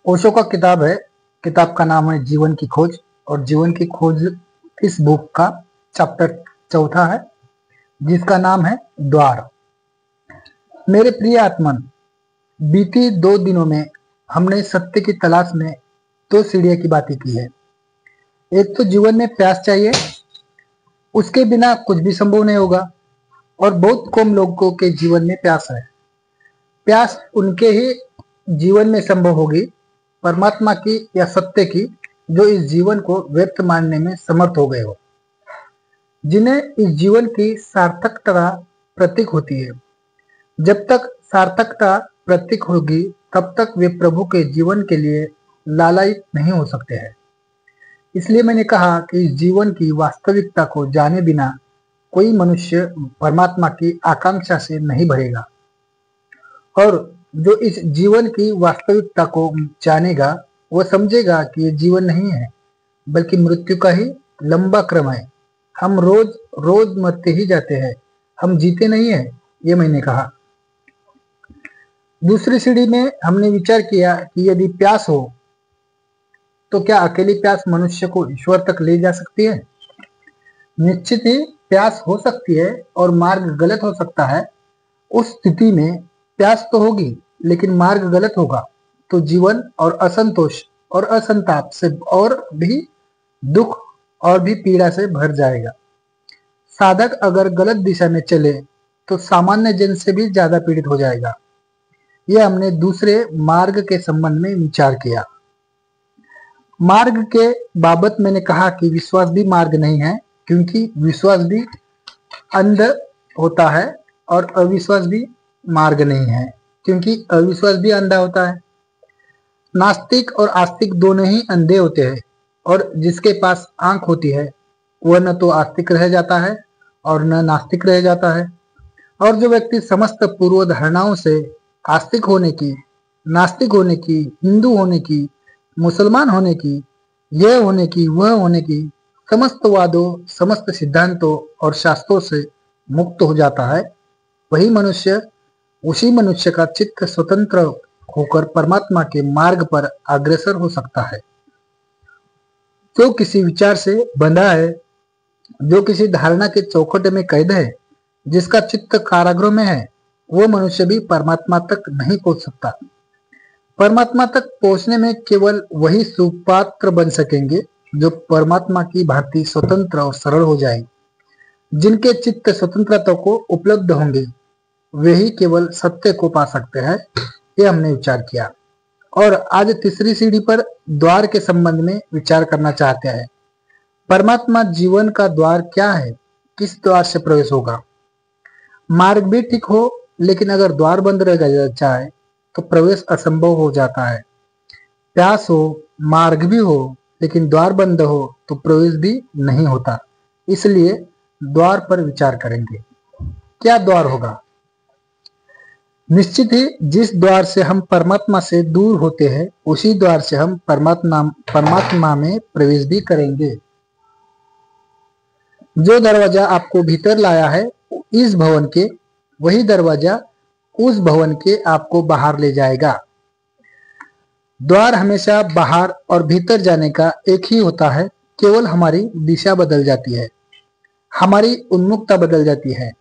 ओशो का किताब है। किताब का नाम है जीवन की खोज, और जीवन की खोज इस बुक का चैप्टर चौथा है, जिसका नाम है द्वार। मेरे प्रिय आत्मन, बीती 2 दिनों में हमने सत्य की तलाश में 2 सीढ़ियों की बातें की है। एक तो जीवन में प्यास चाहिए, उसके बिना कुछ भी संभव नहीं होगा, और बहुत कम लोगों के जीवन में प्यास है। प्यास उनके ही जीवन में संभव होगी, परमात्मा की या सत्य की, जो इस जीवन को व्यर्थ मानने में समर्थ हो गए हो, जिन्हें इस जीवन की सार्थकता प्रतीक होती है। जब तक सार्थकता प्रतीक होगी, तब तक वे प्रभु के जीवन के लिए लालायित नहीं हो सकते हैं। इसलिए मैंने कहा कि इस जीवन की वास्तविकता को जाने बिना कोई मनुष्य परमात्मा की आकांक्षा से नहीं भरेगा, और जो इस जीवन की वास्तविकता को जानेगा, वह समझेगा कि ये जीवन नहीं है, बल्कि मृत्यु का ही लंबा क्रम है। हम रोज रोज मरते ही जाते हैं, हम जीते नहीं है, ये मैंने कहा। दूसरी सीढ़ी में हमने विचार किया कि यदि प्यास हो, तो क्या अकेली प्यास मनुष्य को ईश्वर तक ले जा सकती है? निश्चित ही प्यास हो सकती है, और मार्ग गलत हो सकता है। उस स्थिति में प्यास तो होगी, लेकिन मार्ग गलत होगा, तो जीवन और असंतोष और असंताप से और भी दुख और भी पीड़ा से भर जाएगा। साधक अगर गलत दिशा में चले, तो सामान्य जन से भी ज्यादा पीड़ित हो जाएगा। यह हमने दूसरे मार्ग के संबंध में विचार किया। मार्ग के बाबत मैंने कहा कि विश्वास भी मार्ग नहीं है, क्योंकि विश्वास भी अंध होता है, और अविश्वास भी मार्ग नहीं है, क्योंकि अविश्वास भी अंधा होता है। नास्तिक और आस्तिक दोनों ही अंधे होते हैं, और जिसके पास आंख होती है, वह न तो आस्तिक रह जाता है और न नास्तिक रह जाता है। और जो व्यक्ति समस्त पूर्व धारणाओं से आस्तिक होने की, नास्तिक होने की, हिंदू होने की, मुसलमान होने की, यह होने की, वह होने की, समस्त वादों, समस्त सिद्धांतों और शास्त्रों से मुक्त हो जाता है, वही मनुष्य, उसी मनुष्य का चित्त स्वतंत्र होकर परमात्मा के मार्ग पर अग्रसर हो सकता है। जो किसी विचार से बंधा है, जो किसी धारणा के चौखट में कैद है, जिसका चित्त कारागृह में है, वो मनुष्य भी परमात्मा तक नहीं पहुंच सकता। परमात्मा तक पहुंचने में केवल वही सुपात्र बन सकेंगे जो परमात्मा की भांति स्वतंत्र और सरल हो जाए। जिनके चित्त स्वतंत्रता को उपलब्ध होंगे, वे ही केवल सत्य को पा सकते हैं। यह हमने विचार किया, और आज तीसरी सीढ़ी पर द्वार के संबंध में विचार करना चाहते हैं। परमात्मा जीवन का द्वार क्या है? किस द्वार से प्रवेश होगा? मार्ग भी ठीक हो, लेकिन अगर द्वार बंद रह जाए तो प्रवेश असंभव हो जाता है। प्यास हो, मार्ग भी हो, लेकिन द्वार बंद हो तो प्रवेश भी नहीं होता। इसलिए द्वार पर विचार करेंगे। क्या द्वार होगा? निश्चित ही जिस द्वार से हम परमात्मा से दूर होते हैं, उसी द्वार से हम परमात्मा में प्रवेश भी करेंगे। जो दरवाजा आपको भीतर लाया है इस भवन के, वही दरवाजा उस भवन के आपको बाहर ले जाएगा। द्वार हमेशा बाहर और भीतर जाने का एक ही होता है, केवल हमारी दिशा बदल जाती है, हमारी उन्मुखता बदल जाती है।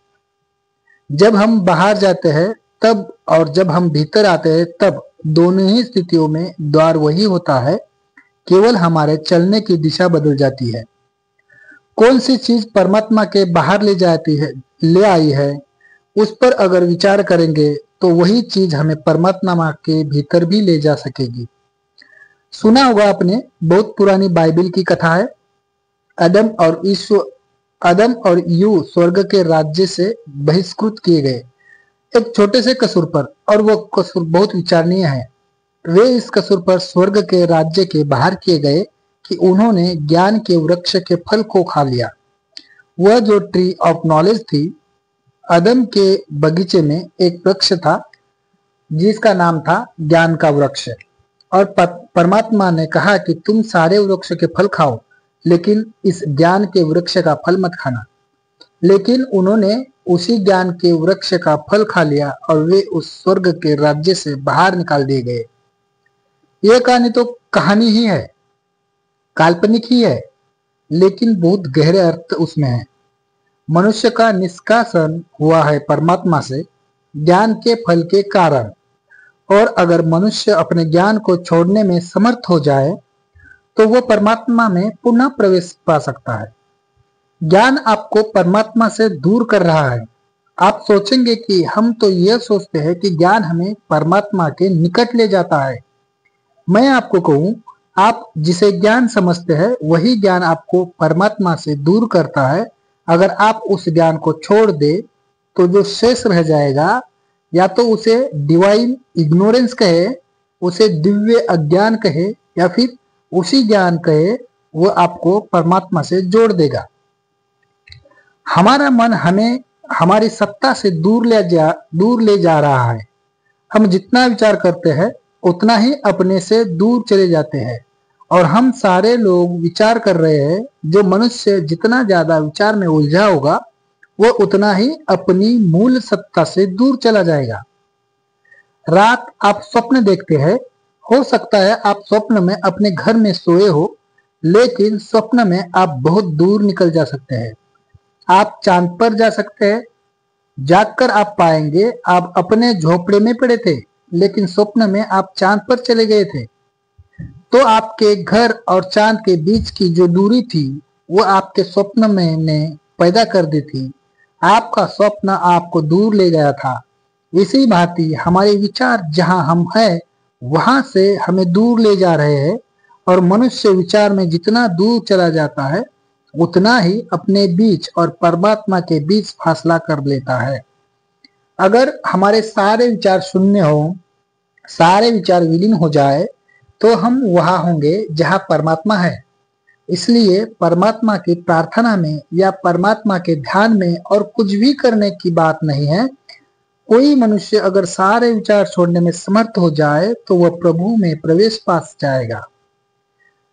जब हम बाहर जाते हैं तब, और जब हम भीतर आते हैं तब, दोनों ही स्थितियों में द्वार वही होता है, केवल हमारे चलने की दिशा बदल जाती है। कौन सी चीज परमात्मा के बाहर ले आई है, उस पर अगर विचार करेंगे तो वही चीज हमें परमात्मा के भीतर भी ले जा सकेगी। सुना होगा आपने, बहुत पुरानी बाइबल की कथा है। आदम और यू स्वर्ग के राज्य से बहिष्कृत किए गए एक छोटे से कसूर पर, और वो कसूर बहुत विचारणीय है। वे इस कसूर पर स्वर्ग के राज्य के बाहर किए गए कि उन्होंने ज्ञान के वृक्ष के फल को खा लिया। वह जो ट्री ऑफ नॉलेज थी, आदम के बगीचे में एक वृक्ष था जिसका नाम था ज्ञान का वृक्ष, और परमात्मा ने कहा कि तुम सारे वृक्ष के फल खाओ, लेकिन इस ज्ञान के वृक्ष का फल मत खाना। लेकिन उन्होंने उसी ज्ञान के वृक्ष का फल खा लिया, और वे उस स्वर्ग के राज्य से बाहर निकाल दिए गए। यह कहानी तो कहानी ही है, काल्पनिक ही है, लेकिन बहुत गहरे अर्थ उसमें है। मनुष्य का निष्कासन हुआ है परमात्मा से ज्ञान के फल के कारण, और अगर मनुष्य अपने ज्ञान को छोड़ने में समर्थ हो जाए तो वो परमात्मा में पुनः प्रवेश पा सकता है। ज्ञान आपको परमात्मा से दूर कर रहा है। आप सोचेंगे कि हम तो यह सोचते हैं कि ज्ञान हमें परमात्मा के निकट ले जाता है। मैं आपको कहूं, आप जिसे ज्ञान समझते हैं वही ज्ञान आपको परमात्मा से दूर करता है। अगर आप उस ज्ञान को छोड़ दे तो जो शेष रह जाएगा, या तो उसे डिवाइन इग्नोरेंस कहे, उसे दिव्य अज्ञान कहे, या फिर उसी ज्ञान कहे, वो आपको परमात्मा से जोड़ देगा। हमारा मन हमें हमारी सत्ता से दूर ले जा रहा है। हम जितना विचार करते हैं उतना ही अपने से दूर चले जाते हैं, और हम सारे लोग विचार कर रहे हैं। जो मनुष्य जितना ज्यादा विचार में उलझा होगा वो उतना ही अपनी मूल सत्ता से दूर चला जाएगा। रात आप स्वप्न देखते हैं, हो सकता है आप स्वप्न में अपने घर में सोए हो, लेकिन स्वप्न में आप बहुत दूर निकल जा सकते हैं। आप चांद पर जा सकते हैं। जागकर आप पाएंगे आप अपने झोपड़े में पड़े थे, लेकिन स्वप्न में आप चांद पर चले गए थे। तो आपके घर और चांद के बीच की जो दूरी थी वो आपके स्वप्न में ने पैदा कर दी थी। आपका स्वप्न आपको दूर ले गया था। इसी भांति हमारे विचार जहां हम हैं वहां से हमें दूर ले जा रहे हैं, और मनुष्य विचार में जितना दूर चला जाता है उतना ही अपने बीच और परमात्मा के बीच फासला कर लेता है। अगर हमारे सारे विचार शून्य हो, सारे विचार विलीन हो जाए, तो हम वहां होंगे जहां परमात्मा है। इसलिए परमात्मा की प्रार्थना में या परमात्मा के ध्यान में और कुछ भी करने की बात नहीं है। कोई मनुष्य अगर सारे विचार छोड़ने में समर्थ हो जाए तो वह प्रभु में प्रवेश पा जाएगा।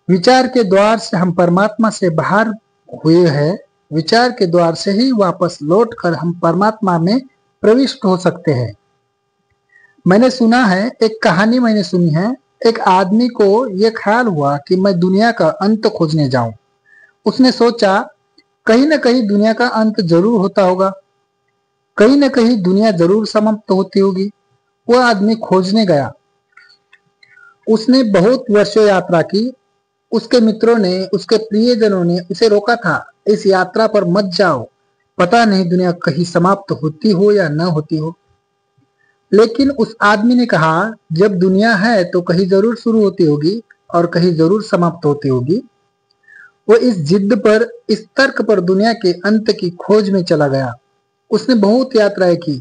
विचार के द्वार से हम परमात्मा से बाहर हुए हैं। विचार के द्वार से ही वापस लौटकर हम परमात्मा में प्रविष्ट हो सकते हैं। मैंने सुना है, एक कहानी मैंने सुनी है, एक आदमी को यह ख्याल हुआ कि मैं दुनिया का अंत खोजने जाऊं। उसने सोचा कहीं न कहीं दुनिया का अंत जरूर होता होगा, कहीं न कहीं दुनिया जरूर समाप्त होती होगी। वह आदमी खोजने गया। उसने बहुत वर्षों यात्रा की। उसके मित्रों ने, उसके प्रियजनों ने उसे रोका था, इस यात्रा पर मत जाओ, पता नहीं दुनिया कहीं समाप्त होती हो या न होती हो। लेकिन उस आदमी ने कहा, जब दुनिया है तो कहीं जरूर शुरू होती होगी और कहीं जरूर समाप्त होती होगी। वो इस जिद पर, इस तर्क पर दुनिया के अंत की खोज में चला गया। उसने बहुत यात्राएं की।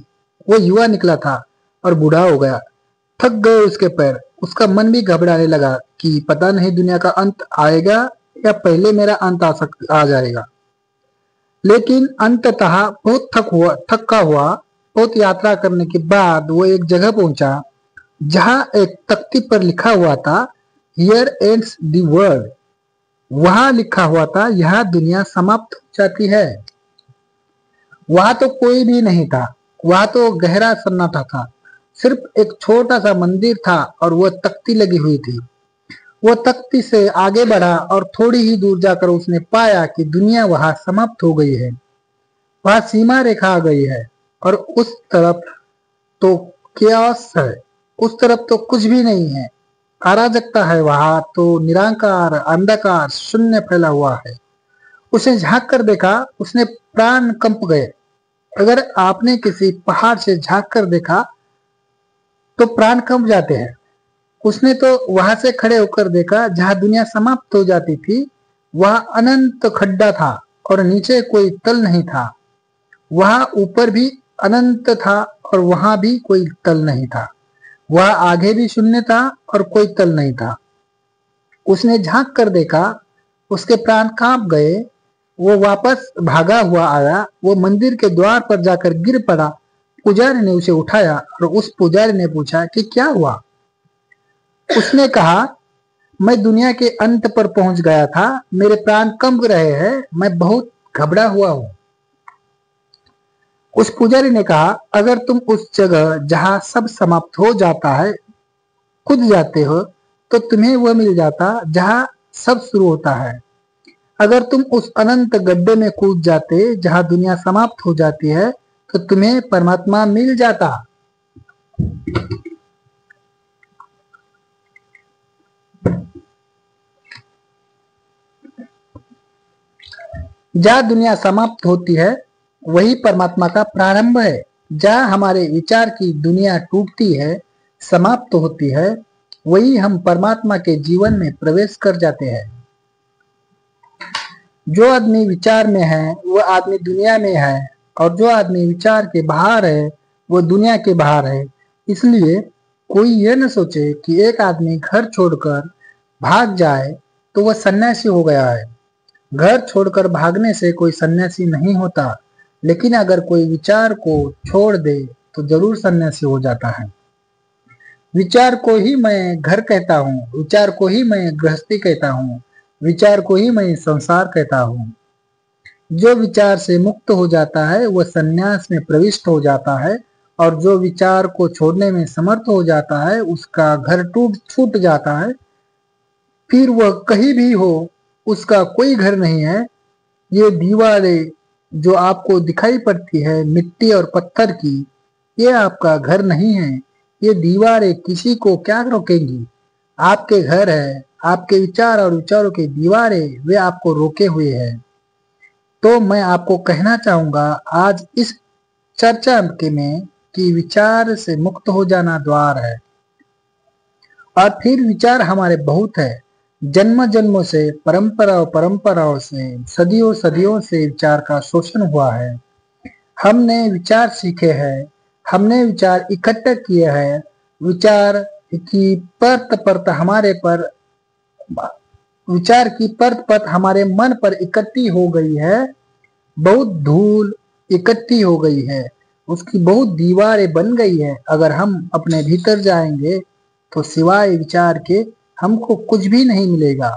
वो युवा निकला था और बूढ़ा हो गया। थक गए उसके पैर। उसका मन भी घबराने लगा कि पता नहीं दुनिया का अंत आएगा या पहले मेरा अंत आ जाएगा। लेकिन अंततः बहुत थका हुआ, बहुत यात्रा करने के बाद वो एक जगह पहुंचा जहां एक तख्ती पर लिखा हुआ था, हियर एंड्स द वर्ल्ड। वहां लिखा हुआ था, यह दुनिया समाप्त हो जाती है। वहां तो कोई भी नहीं था। वहां तो गहरा सन्नाटा था। सिर्फ एक छोटा सा मंदिर था और वह तख्ती लगी हुई थी। वह तख्ती से आगे बढ़ा और थोड़ी ही दूर जाकर उसने पाया कि दुनिया वहां समाप्त हो गई है। वहां सीमा रेखा आ गई है और उस तरफ तो क्यास है। उस तरफ तो कुछ भी नहीं है। अराजकता है। वहां तो निराकार, अंधकार, शून्य फैला हुआ है। उसे झांक कर देखा, उसने प्राण कंप गए। अगर आपने किसी पहाड़ से झांक कर देखा तो प्राण कंप जाते हैं। उसने तो वहां से खड़े होकर देखा जहां दुनिया समाप्त हो जाती थी। वहां अनंत खड्डा था और नीचे कोई तल नहीं था। वहां ऊपर भी अनंत था और वहां भी कोई तल नहीं था। वह आगे भी शून्य था और कोई तल नहीं था। उसने झांक कर देखा, उसके प्राण कांप गए। वो वापस भागा हुआ आया। वो मंदिर के द्वार पर जाकर गिर पड़ा। पुजारी ने उसे उठाया और उस पुजारी ने पूछा कि क्या हुआ। उसने कहा, मैं दुनिया के अंत पर पहुंच गया था, मेरे प्राण कंप रहे हैं, मैं बहुत घबरा हुआ हूं। उस पुजारी ने कहा, अगर तुम उस जगह जहां सब समाप्त हो जाता है कूद जाते हो तो तुम्हें वह मिल जाता जहां सब शुरू होता है। अगर तुम उस अनंत गड्ढे में कूद जाते जहां दुनिया समाप्त हो जाती है, तो तुम्हें परमात्मा मिल जाता। जहाँ दुनिया समाप्त होती है वही परमात्मा का प्रारंभ है। जहाँ हमारे विचार की दुनिया टूटती है, समाप्त होती है, वही हम परमात्मा के जीवन में प्रवेश कर जाते हैं। जो आदमी विचार में है वह आदमी दुनिया में है, और जो आदमी विचार के बाहर है वो दुनिया के बाहर है। इसलिए कोई यह न सोचे कि एक आदमी घर छोड़कर भाग जाए तो वह सन्यासी हो गया है। घर छोड़कर भागने से कोई सन्यासी नहीं होता, लेकिन अगर कोई विचार को छोड़ दे तो जरूर सन्यासी हो जाता है। विचार को ही मैं घर कहता हूँ, विचार को ही मैं गृहस्थी कहता हूँ, विचार को ही मैं संसार कहता हूँ। जो विचार से मुक्त हो जाता है वह सन्यास में प्रविष्ट हो जाता है, और जो विचार को छोड़ने में समर्थ हो जाता है उसका घर छूट जाता है। फिर वह कहीं भी हो, उसका कोई घर नहीं है। ये दीवारें जो आपको दिखाई पड़ती है मिट्टी और पत्थर की, ये आपका घर नहीं है। ये दीवारें किसी को क्या रोकेंगी? आपके घर है, आपके विचार और विचारों की दीवारें वे आपको रोके हुए हैं। तो मैं आपको कहना चाहूंगा आज इस चर्चा के में कि विचार से मुक्त हो जाना द्वार है। और फिर विचार हमारे बहुत है। जन्म जन्मों से, परंपराओं से, सदियों सदियों से विचार का शोषण हुआ है। हमने विचार सीखे हैं, हमने विचार इकट्ठे किए हैं। विचार की परत परत हमारे पर विचार की परत परत हमारे मन पर इकट्ठी हो गई है। बहुत धूल इकट्ठी हो गई है, उसकी बहुत दीवारें बन गई है। अगर हम अपने भीतर जाएंगे तो सिवाय विचार के हमको कुछ भी नहीं मिलेगा।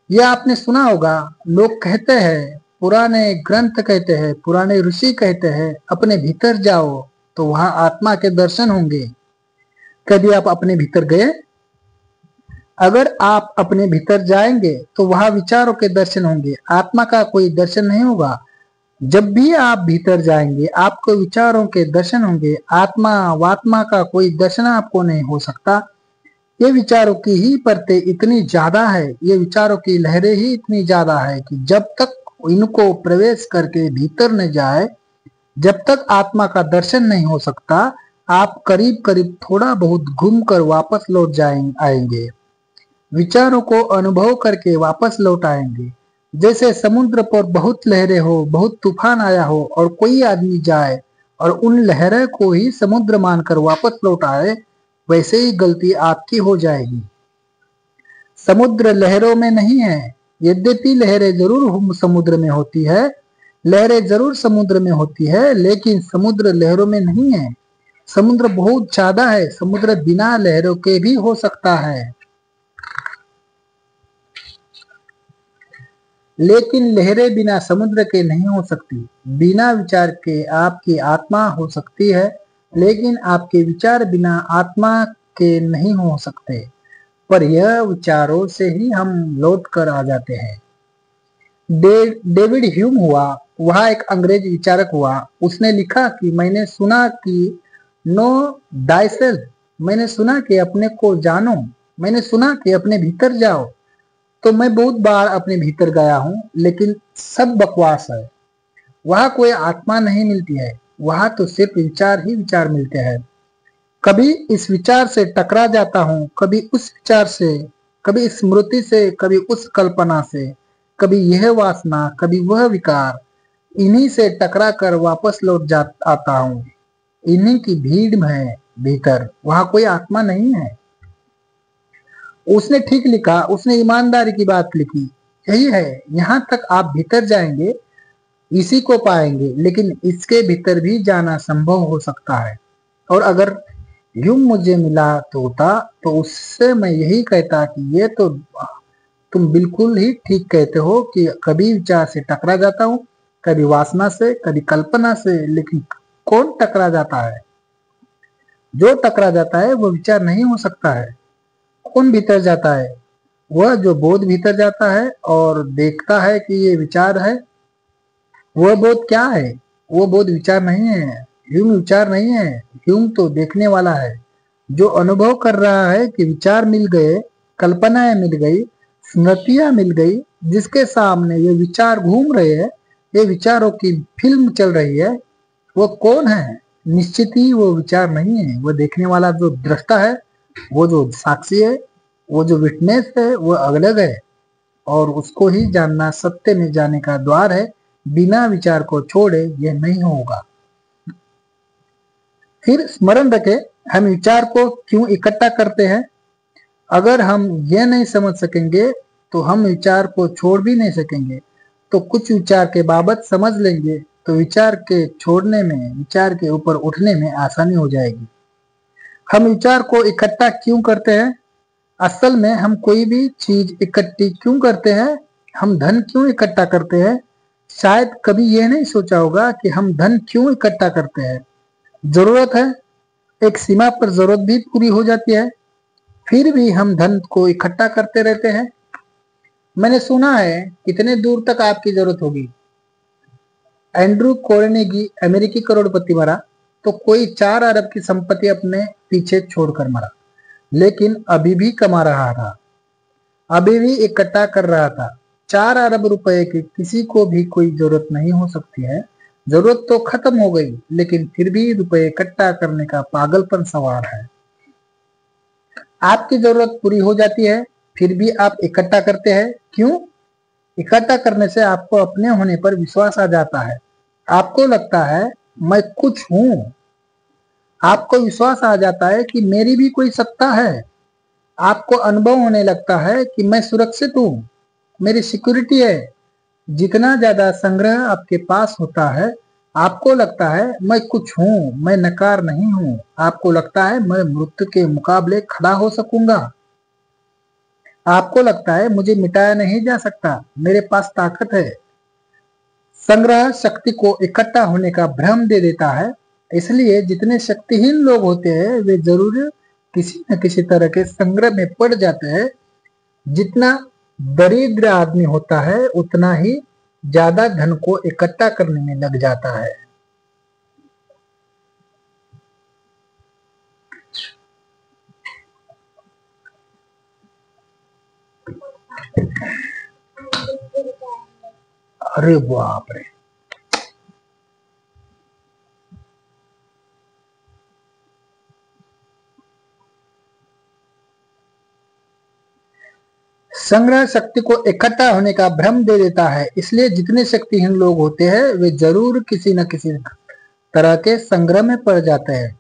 यह आपने सुना होगा, लोग कहते हैं, पुराने ग्रंथ कहते हैं, पुराने ऋषि कहते हैं, अपने भीतर जाओ तो वहां आत्मा के दर्शन होंगे। कभी आप अपने भीतर गए? अगर आप अपने भीतर जाएंगे तो वहां विचारों के दर्शन होंगे, आत्मा का कोई दर्शन नहीं होगा। जब भी आप भीतर जाएंगे आपको विचारों के दर्शन होंगे, आत्मा वात्मा का कोई दर्शन आपको नहीं हो सकता। ये विचारों की ही परतें इतनी ज्यादा है, ये विचारों की लहरें ही इतनी ज्यादा है कि जब तक इनको प्रवेश करके भीतर न जाए, जब तक आत्मा का दर्शन नहीं हो सकता, आप करीब करीब थोड़ा बहुत घूम कर वापस लौट आएंगे, विचारों को अनुभव करके वापस लौट आएंगे। जैसे समुद्र पर बहुत लहरें हो, बहुत तूफान आया हो और कोई आदमी जाए और उन लहरों को ही समुद्र मानकर वापस लौट आए, वैसे ही गलती आपकी हो जाएगी। समुद्र लहरों में नहीं है, यद्यपि लहरें जरूर समुद्र में होती है, लहरें जरूर समुद्र में होती है, लेकिन समुद्र लहरों में नहीं है। समुद्र बहुत ज्यादा है, समुद्र बिना लहरों के भी हो सकता है, लेकिन लहरें बिना समुद्र के नहीं हो सकती। बिना विचार के आपकी आत्मा हो सकती है, लेकिन आपके विचार बिना आत्मा के नहीं हो सकते। पर यह विचारों से ही हम लौट कर आ जाते हैं। डेविड ह्यूम हुआ, वह एक अंग्रेज विचारक हुआ। उसने लिखा कि मैंने सुना कि नो डाइसेल्फ, मैंने सुना कि अपने को जानो, मैंने सुना कि अपने भीतर जाओ। तो मैं बहुत बार अपने भीतर गया हूँ, लेकिन सब बकवास है। वहां कोई आत्मा नहीं मिलती है, वहां तो सिर्फ विचार ही विचार मिलते हैं। कभी इस विचार से टकरा जाता हूँ, कभी उस विचार से, कभी स्मृति से, कभी उस कल्पना से, कभी यह वासना, कभी वह विकार। इन्हीं से टकरा कर वापस लौट आता हूँ। इन्हीं की भीड़ में भीतर, वहां कोई आत्मा नहीं है। उसने ठीक लिखा, उसने ईमानदारी की बात लिखी। यही है, यहाँ तक आप भीतर जाएंगे इसी को पाएंगे, लेकिन इसके भीतर भी जाना संभव हो सकता है। और अगर यूं मुझे मिला तो होता तो उससे मैं यही कहता कि ये तो तुम बिल्कुल ही ठीक कहते हो कि कभी विचार से टकरा जाता हूँ, कभी वासना से, कभी कल्पना से, लेकिन कौन टकरा जाता है? जो टकरा जाता है वो विचार नहीं हो सकता है। कौन भीतर जाता है? वह जो बोध भीतर जाता है और देखता है कि ये विचार है। वह बोध क्या है? वो बोध विचार नहीं है, ह्यूम विचार नहीं है। ह्यूम तो देखने वाला है, जो अनुभव कर रहा है कि विचार मिल गए, कल्पनाएं मिल गई, स्मृतियां मिल गई, जिसके सामने ये विचार घूम रहे हैं, ये विचारों की फिल्म चल रही है। वो कौन है? निश्चित ही वो विचार नहीं है। वो देखने वाला जो दृष्टा है, वो जो साक्षी है, वो जो विटनेस है, वो अलग है। और उसको ही जानना सत्य में जाने का द्वार है। बिना विचार को छोड़े यह नहीं होगा। फिर स्मरण रखें, हम विचार को क्यों इकट्ठा करते हैं। अगर हम ये नहीं समझ सकेंगे तो हम विचार को छोड़ भी नहीं सकेंगे। तो कुछ विचार के बाबत समझ लेंगे तो विचार के छोड़ने में, विचार के ऊपर उठने में आसानी हो जाएगी। हम विचार को इकट्ठा क्यों करते हैं? असल में हम कोई भी चीज इकट्ठी क्यों करते हैं? हम धन क्यों इकट्ठा करते हैं? शायद कभी यह नहीं सोचा होगा कि हम धन क्यों इकट्ठा करते हैं। जरूरत है, एक सीमा पर जरूरत भी पूरी हो जाती है, फिर भी हम धन को इकट्ठा करते रहते हैं। मैंने सुना है, कितने दूर तक आपकी जरूरत होगी? एंड्रू कार्नेगी अमेरिकी करोड़पति मरा तो कोई 4 अरब की संपत्ति अपने पीछे छोड़कर मरा, लेकिन अभी भी कमा रहा था, अभी भी इकट्ठा कर रहा था। 4 अरब रुपए की किसी को भी कोई जरूरत नहीं हो सकती है। जरूरत तो खत्म हो गई, लेकिन फिर भी रुपए इकट्ठा करने का पागलपन सवार है। आपकी जरूरत पूरी हो जाती है, फिर भी आप इकट्ठा करते हैं। क्यों? इकट्ठा करने से आपको अपने होने पर विश्वास आ जाता है। आपको लगता है मैं कुछ हूं। आपको विश्वास आ जाता है कि मेरी भी कोई सत्ता है। आपको अनुभव होने लगता है कि मैं सुरक्षित हूं, मेरी सिक्योरिटी है। जितना ज्यादा संग्रह आपके पास होता है, आपको लगता है मैं कुछ हूं, मैं नकार नहीं हूं। आपको लगता है मैं मृत्यु के मुकाबले खड़ा हो सकूंगा। आपको लगता है मुझे मिटाया नहीं जा सकता, मेरे पास ताकत है। संग्रह शक्ति को इकट्ठा होने का भ्रम दे देता है। इसलिए जितने शक्तिहीन लोग होते हैं वे जरूर किसी न किसी तरह के संग्रह में पड़ जाते हैं। जितना दरिद्र आदमी होता है उतना ही ज्यादा धन को इकट्ठा करने में लग जाता है। अरे बाप रे, संग्रह शक्ति को इकट्ठा होने का भ्रम दे देता है। इसलिए जितने शक्तिहीन लोग होते हैं वे जरूर किसी न किसी तरह के संग्रह में पड़ जाते हैं।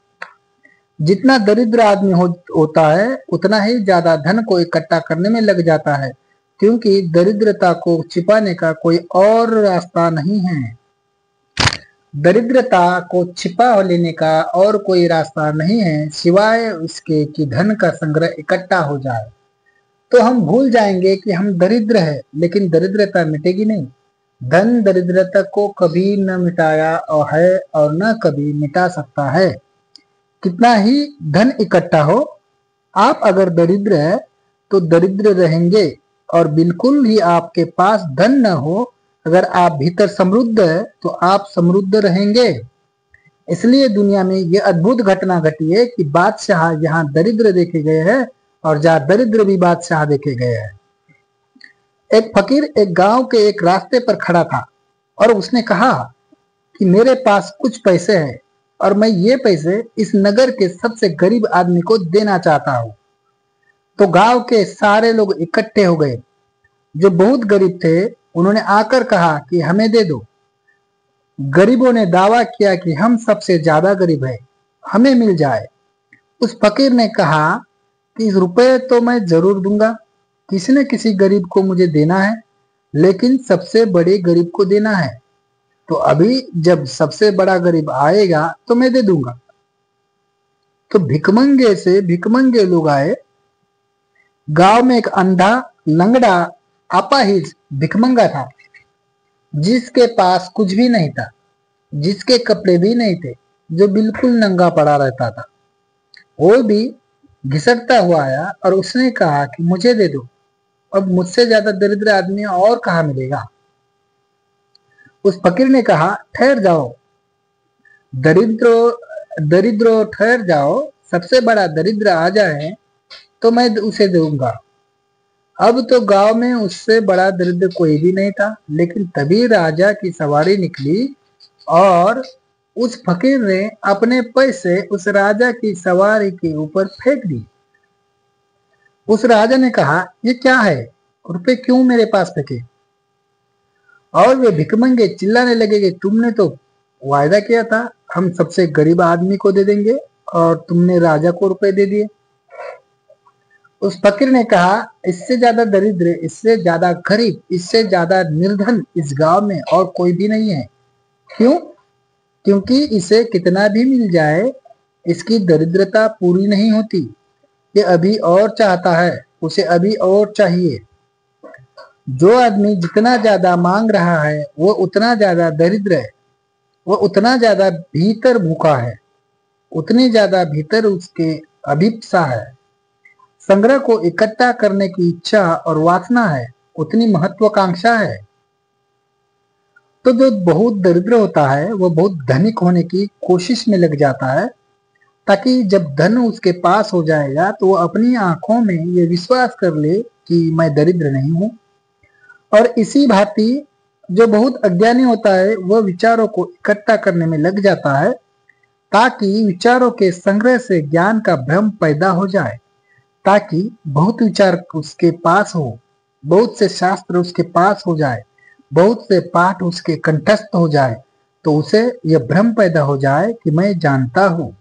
जितना दरिद्र आदमी होता है उतना ही ज्यादा धन को इकट्ठा करने में लग जाता है, क्योंकि दरिद्रता को छिपाने का कोई और रास्ता नहीं है। दरिद्रता को छिपा लेने का और कोई रास्ता नहीं है सिवाय उसके कि धन का संग्रह इकट्ठा हो जाए। तो हम भूल जाएंगे कि हम दरिद्र है, लेकिन दरिद्रता मिटेगी नहीं। धन दरिद्रता को कभी न मिटाया और है और न कभी मिटा सकता है। कितना ही धन इकट्ठा हो, आप अगर दरिद्र है तो दरिद्र रहेंगे। और बिल्कुल ही आपके पास धन न हो, अगर आप भीतर समृद्ध है तो आप समृद्ध रहेंगे। इसलिए दुनिया में यह अद्भुत घटना घटी है कि बादशाह यहाँ दरिद्र देखे गए हैं और जहाँ दरिद्र भी बादशाह देखे गए हैं। एक फकीर एक गांव के एक रास्ते पर खड़ा था और उसने कहा कि मेरे पास कुछ पैसे हैं और मैं ये पैसे इस नगर के सबसे गरीब आदमी को देना चाहता हूँ। तो गांव के सारे लोग इकट्ठे हो गए। जो बहुत गरीब थे उन्होंने आकर कहा कि हमें दे दो। गरीबों ने दावा किया कि हम सबसे ज्यादा गरीब है, हमें मिल जाए। उस फकीर ने कहा कि रुपए तो मैं जरूर दूंगा, किसी न किसी गरीब को मुझे देना है, लेकिन सबसे बड़े गरीब को देना है। तो अभी जब सबसे बड़ा गरीब आएगा तो मैं दे दूंगा। तो भिकमंगे से भिकमंगे लोग आए। गांव में एक अंधा, लंगड़ा, अपाहिज भिकमंगा था, जिसके पास कुछ भी नहीं था, जिसके कपड़े भी नहीं थे, जो बिल्कुल नंगा पड़ा रहता था। वो भी घिसटता हुआ आया और उसने कहा कि मुझे दे दो, अब मुझसे ज्यादा दरिद्र आदमी और कहाँ मिलेगा। उस फकीर ने कहा, ठहर जाओ दरिद्रो ठहर जाओ, सबसे बड़ा दरिद्र आ जाए तो मैं उसे दूंगा। अब तो गांव में उससे बड़ा दरिद्र कोई भी नहीं था, लेकिन तभी राजा की सवारी निकली और उस फकीर ने अपने पैसे उस राजा की सवारी के ऊपर फेंक दिए। उस राजा ने कहा, ये क्या है, रुपए क्यों मेरे पास फेंके। और वे भिखमंगे चिल्लाने लगे कि तुमने तो वायदा किया था हम सबसे गरीब आदमी को दे देंगे और तुमने राजा को रुपए दे दिए। उस फकीर ने कहा, इससे ज्यादा दरिद्र, इससे ज्यादा गरीब, इससे ज्यादा निर्धन इस गांव में और कोई भी नहीं है। क्यों? क्योंकि इसे कितना भी मिल जाए इसकी दरिद्रता पूरी नहीं होती। ये अभी और चाहता है, उसे अभी और चाहिए। जो आदमी जितना ज्यादा मांग रहा है वो उतना ज्यादा दरिद्र है, वो उतना ज्यादा भीतर भूखा है, उतनी ज्यादा भीतर उसके अभिप्सा है। संग्रह को इकट्ठा करने की इच्छा और वासना है, उतनी महत्वाकांक्षा है। तो जो बहुत दरिद्र होता है वो बहुत धनिक होने की कोशिश में लग जाता है, ताकि जब धन उसके पास हो जाएगा तो वो अपनी आंखों में ये विश्वास कर ले कि मैं दरिद्र नहीं हूं। और इसी भांति जो बहुत अज्ञानी होता है वह विचारों को इकट्ठा करने में लग जाता है, ताकि विचारों के संग्रह से ज्ञान का भ्रम पैदा हो जाए, ताकि बहुत विचार उसके पास हो, बहुत से शास्त्र उसके पास हो जाए, बहुत से पाठ उसके कंठस्थ हो जाए, तो उसे यह भ्रम पैदा हो जाए कि मैं जानता हूं।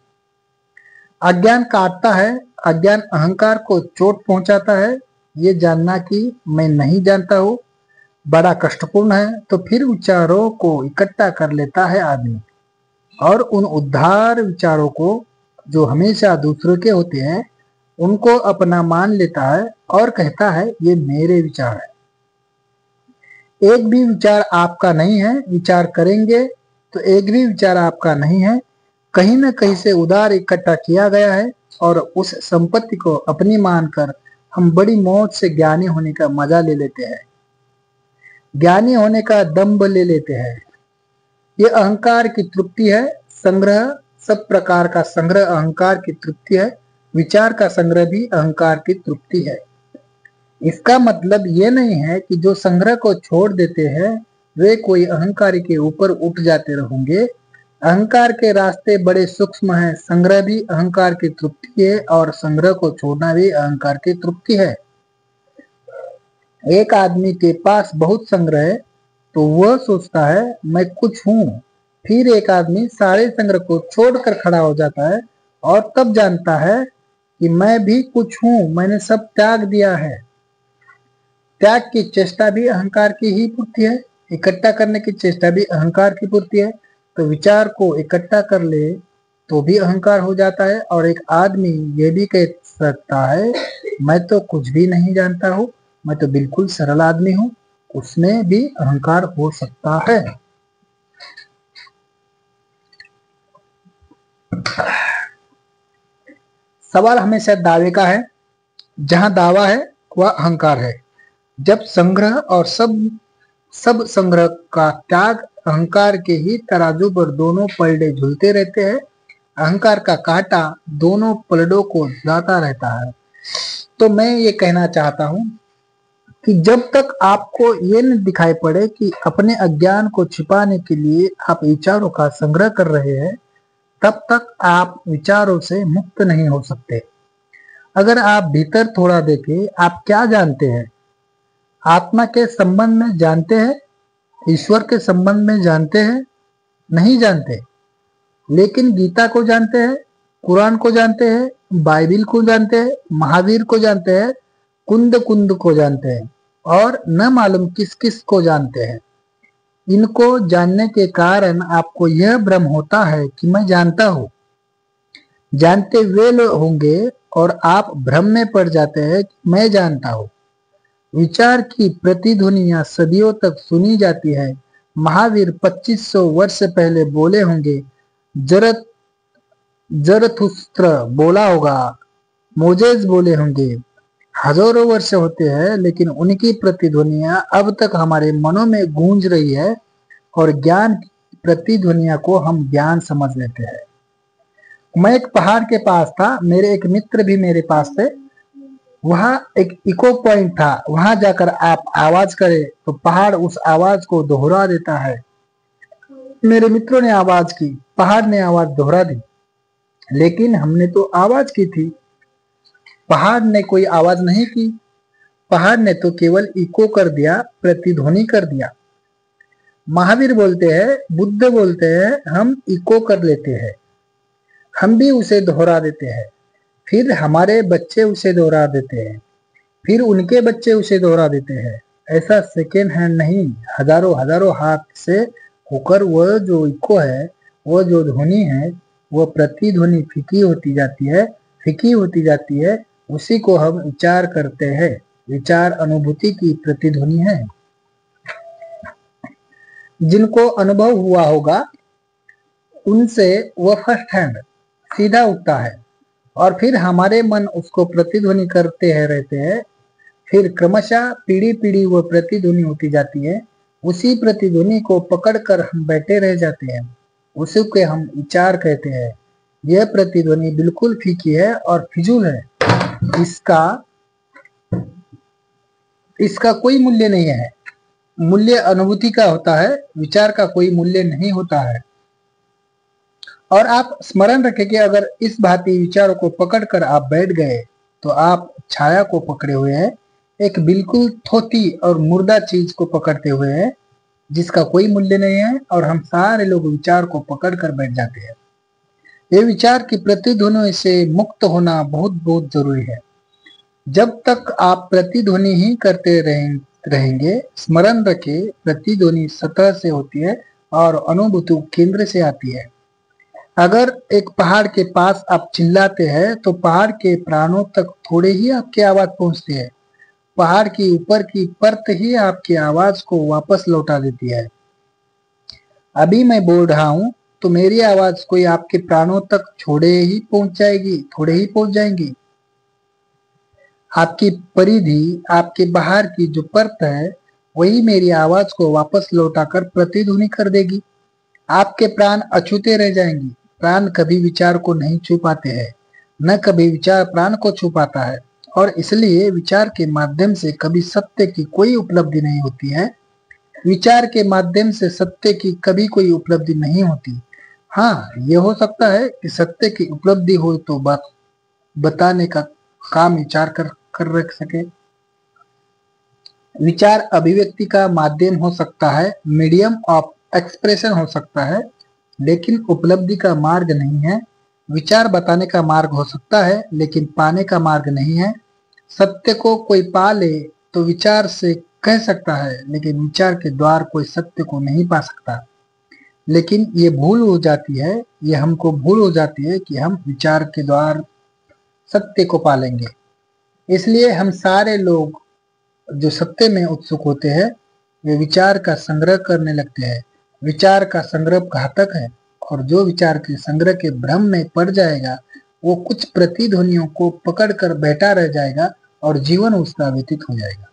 अज्ञान काटता है, अज्ञान अहंकार को चोट पहुंचाता है। ये जानना कि मैं नहीं जानता हूं बड़ा कष्टपूर्ण है। तो फिर विचारों को इकट्ठा कर लेता है आदमी और उन उद्धार विचारों को जो हमेशा दूसरों के होते हैं उनको अपना मान लेता है और कहता है ये मेरे विचार है। एक भी विचार आपका नहीं है, विचार करेंगे तो एक भी विचार आपका नहीं है, कहीं न कहीं से उधार इकट्ठा किया गया है और उस संपत्ति को अपनी मानकर हम बड़ी मौज से ज्ञानी होने का मजा ले लेते हैं, ज्ञानी होने का दंभ ले लेते हैं। ये अहंकार की तृप्ति है। संग्रह, सब प्रकार का संग्रह अहंकार की तृप्ति है। विचार का संग्रह भी अहंकार की तृप्ति है। इसका मतलब ये नहीं है कि जो संग्रह को छोड़ देते हैं वे कोई अहंकारी के ऊपर उठ जाते रहेंगे। अहंकार के रास्ते बड़े सूक्ष्म हैं। संग्रह भी अहंकार की तृप्ति है और संग्रह को छोड़ना भी अहंकार की तृप्ति है। एक आदमी के पास बहुत संग्रह है तो वह सोचता है मैं कुछ हूं। फिर एक आदमी सारे संग्रह को छोड़कर खड़ा हो जाता है और तब जानता है कि मैं भी कुछ हूं, मैंने सब त्याग दिया है। त्याग की चेष्टा भी अहंकार की ही पूर्ति है, इकट्ठा करने की चेष्टा भी अहंकार की पूर्ति है। तो विचार को इकट्ठा कर ले तो भी अहंकार हो जाता है और एक आदमी ये भी कह सकता है मैं तो कुछ भी नहीं जानता हूँ, मैं तो बिल्कुल सरल आदमी हूँ, उसमें भी अहंकार हो सकता है। सवाल हमेशा दावे का है। जहां दावा है वह अहंकार है। जब संग्रह और सब संग्रह का त्याग अहंकार के ही तराजू पर दोनों पलड़े झूलते रहते हैं, अहंकार का कांटा दोनों पलड़ों को जाता रहता है। तो मैं ये कहना चाहता हूं कि जब तक आपको ये न दिखाई पड़े कि अपने अज्ञान को छिपाने के लिए आप विचारों का संग्रह कर रहे हैं, तब तक आप विचारों से मुक्त नहीं हो सकते। अगर आप भीतर थोड़ा देखें, आप क्या जानते हैं? आत्मा के संबंध में जानते हैं? ईश्वर के संबंध में जानते हैं? नहीं जानते। लेकिन गीता को जानते हैं, कुरान को जानते हैं, बाइबिल को जानते हैं, महावीर को जानते हैं, कुंद कुंद को जानते हैं और न मालूम किस किस को जानते हैं। इनको जानने के कारण आपको यह भ्रम होता है कि मैं जानता हूं। जानते वे लोग होंगे और आप भ्रम में पड़ जाते हैं कि मैं जानता हूं। विचार की प्रतिध्वनियां सदियों तक सुनी जाती है। महावीर 2500 वर्ष पहले बोले होंगे, जरथुस्त्र बोला होगा, मोजेस बोले होंगे। हजारों वर्ष होते हैं, लेकिन उनकी प्रतिध्वनियां अब तक हमारे मनों में गूंज रही है, और ज्ञान की प्रतिध्वनिया को हम ज्ञान समझ लेते हैं। मैं एक पहाड़ के पास था, मेरे एक मित्र भी मेरे पास थे। वहां एक इको पॉइंट था, वहां जाकर आप आवाज करें तो पहाड़ उस आवाज को दोहरा देता है। मेरे मित्रों ने आवाज की, पहाड़ ने आवाज दोहरा दी, लेकिन हमने तो आवाज की थी, पहाड़ ने कोई आवाज नहीं की। पहाड़ ने तो केवल इको कर दिया, प्रतिध्वनि कर दिया। महावीर बोलते हैं, बुद्ध बोलते हैं, हम इको कर लेते हैं, हम भी उसे दोहरा देते हैं, फिर हमारे बच्चे उसे दोहरा देते हैं, फिर उनके बच्चे उसे दोहरा देते हैं। ऐसा सेकेंड हैंड नहीं, हजारों हजारों हाथ से होकर वह जो इको है, वह जो ध्वनि है, वह प्रतिध्वनि फीकी होती जाती है, फीकी होती जाती है। उसी को हम विचार करते हैं। विचार अनुभूति की प्रतिध्वनि है। जिनको अनुभव हुआ होगा उनसे वह फर्स्ट हैंड सीधा उठता है, और फिर हमारे मन उसको प्रतिध्वनि करते हैं रहते हैं। फिर क्रमशः पीढ़ी पीढ़ी वह प्रतिध्वनि होती जाती है। उसी प्रतिध्वनि को पकड़कर हम बैठे रह जाते हैं, उसी के हम विचार कहते हैं। यह प्रतिध्वनि बिल्कुल फीकी है और फिजूल है। इसका इसका कोई मूल्य नहीं है। मूल्य अनुभूति का होता है, विचार का कोई मूल्य नहीं होता है। और आप स्मरण रखें कि अगर इस भांति विचारों को पकड़कर आप बैठ गए तो आप छाया को पकड़े हुए हैं, एक बिल्कुल थोथी और मुर्दा चीज को पकड़ते हुए हैं, जिसका कोई मूल्य नहीं है। और हम सारे लोग विचार को पकड़कर बैठ जाते हैं। ये विचार की प्रतिध्वनि से मुक्त होना बहुत बहुत जरूरी है। जब तक आप प्रतिध्वनि ही करते रहेंगे, स्मरण रखें, प्रतिध्वनि सतह से होती है और अनुभूति केंद्र से आती है। अगर एक पहाड़ के पास आप चिल्लाते हैं तो पहाड़ के प्राणों तक थोड़े ही आपकी आवाज पहुंचती है। पहाड़ की ऊपर की परत ही आपकी आवाज को वापस लौटा देती है। अभी मैं बोल रहा हूं तो मेरी आवाज कोई आपके प्राणों तक थोड़े ही पहुंच जाएंगी। आपकी परिधि, आपके बाहर की जो परत है, वही मेरी आवाज को वापस लौटाकर प्रतिध्वनि कर देगी। आपके प्राण अछूते रह जाएंगे। प्राण कभी विचार को नहीं छू पाते हैं, न कभी विचार प्राण को छू पाता है, और इसलिए विचार के माध्यम से कभी सत्य की कोई उपलब्धि नहीं होती है। विचार के माध्यम से सत्य की कभी कोई उपलब्धि नहीं होती। हाँ, यह हो सकता है कि सत्य की उपलब्धि हो तो बात बताने का काम विचार कर रख सके। विचार अभिव्यक्ति का माध्यम हो सकता है, मीडियम ऑफ एक्सप्रेशन हो सकता है, लेकिन उपलब्धि का मार्ग नहीं है। विचार बताने का मार्ग हो सकता है, लेकिन पाने का मार्ग नहीं है। सत्य को कोई पा ले तो विचार से कह सकता है, लेकिन विचार के द्वार कोई सत्य को नहीं पा सकता। लेकिन ये भूल हो जाती है, ये हमको भूल हो जाती है कि हम विचार के द्वार सत्य को पालेंगे। इसलिए हम सारे लोग जो सत्य में उत्सुक होते हैं, वे विचार का संग्रह करने लगते हैं। विचार का संग्रह घातक है, और जो विचार के संग्रह के भ्रम में पड़ जाएगा, वो कुछ प्रतिध्वनियों को पकड़कर बैठा रह जाएगा और जीवन उसका व्यतीत हो जाएगा।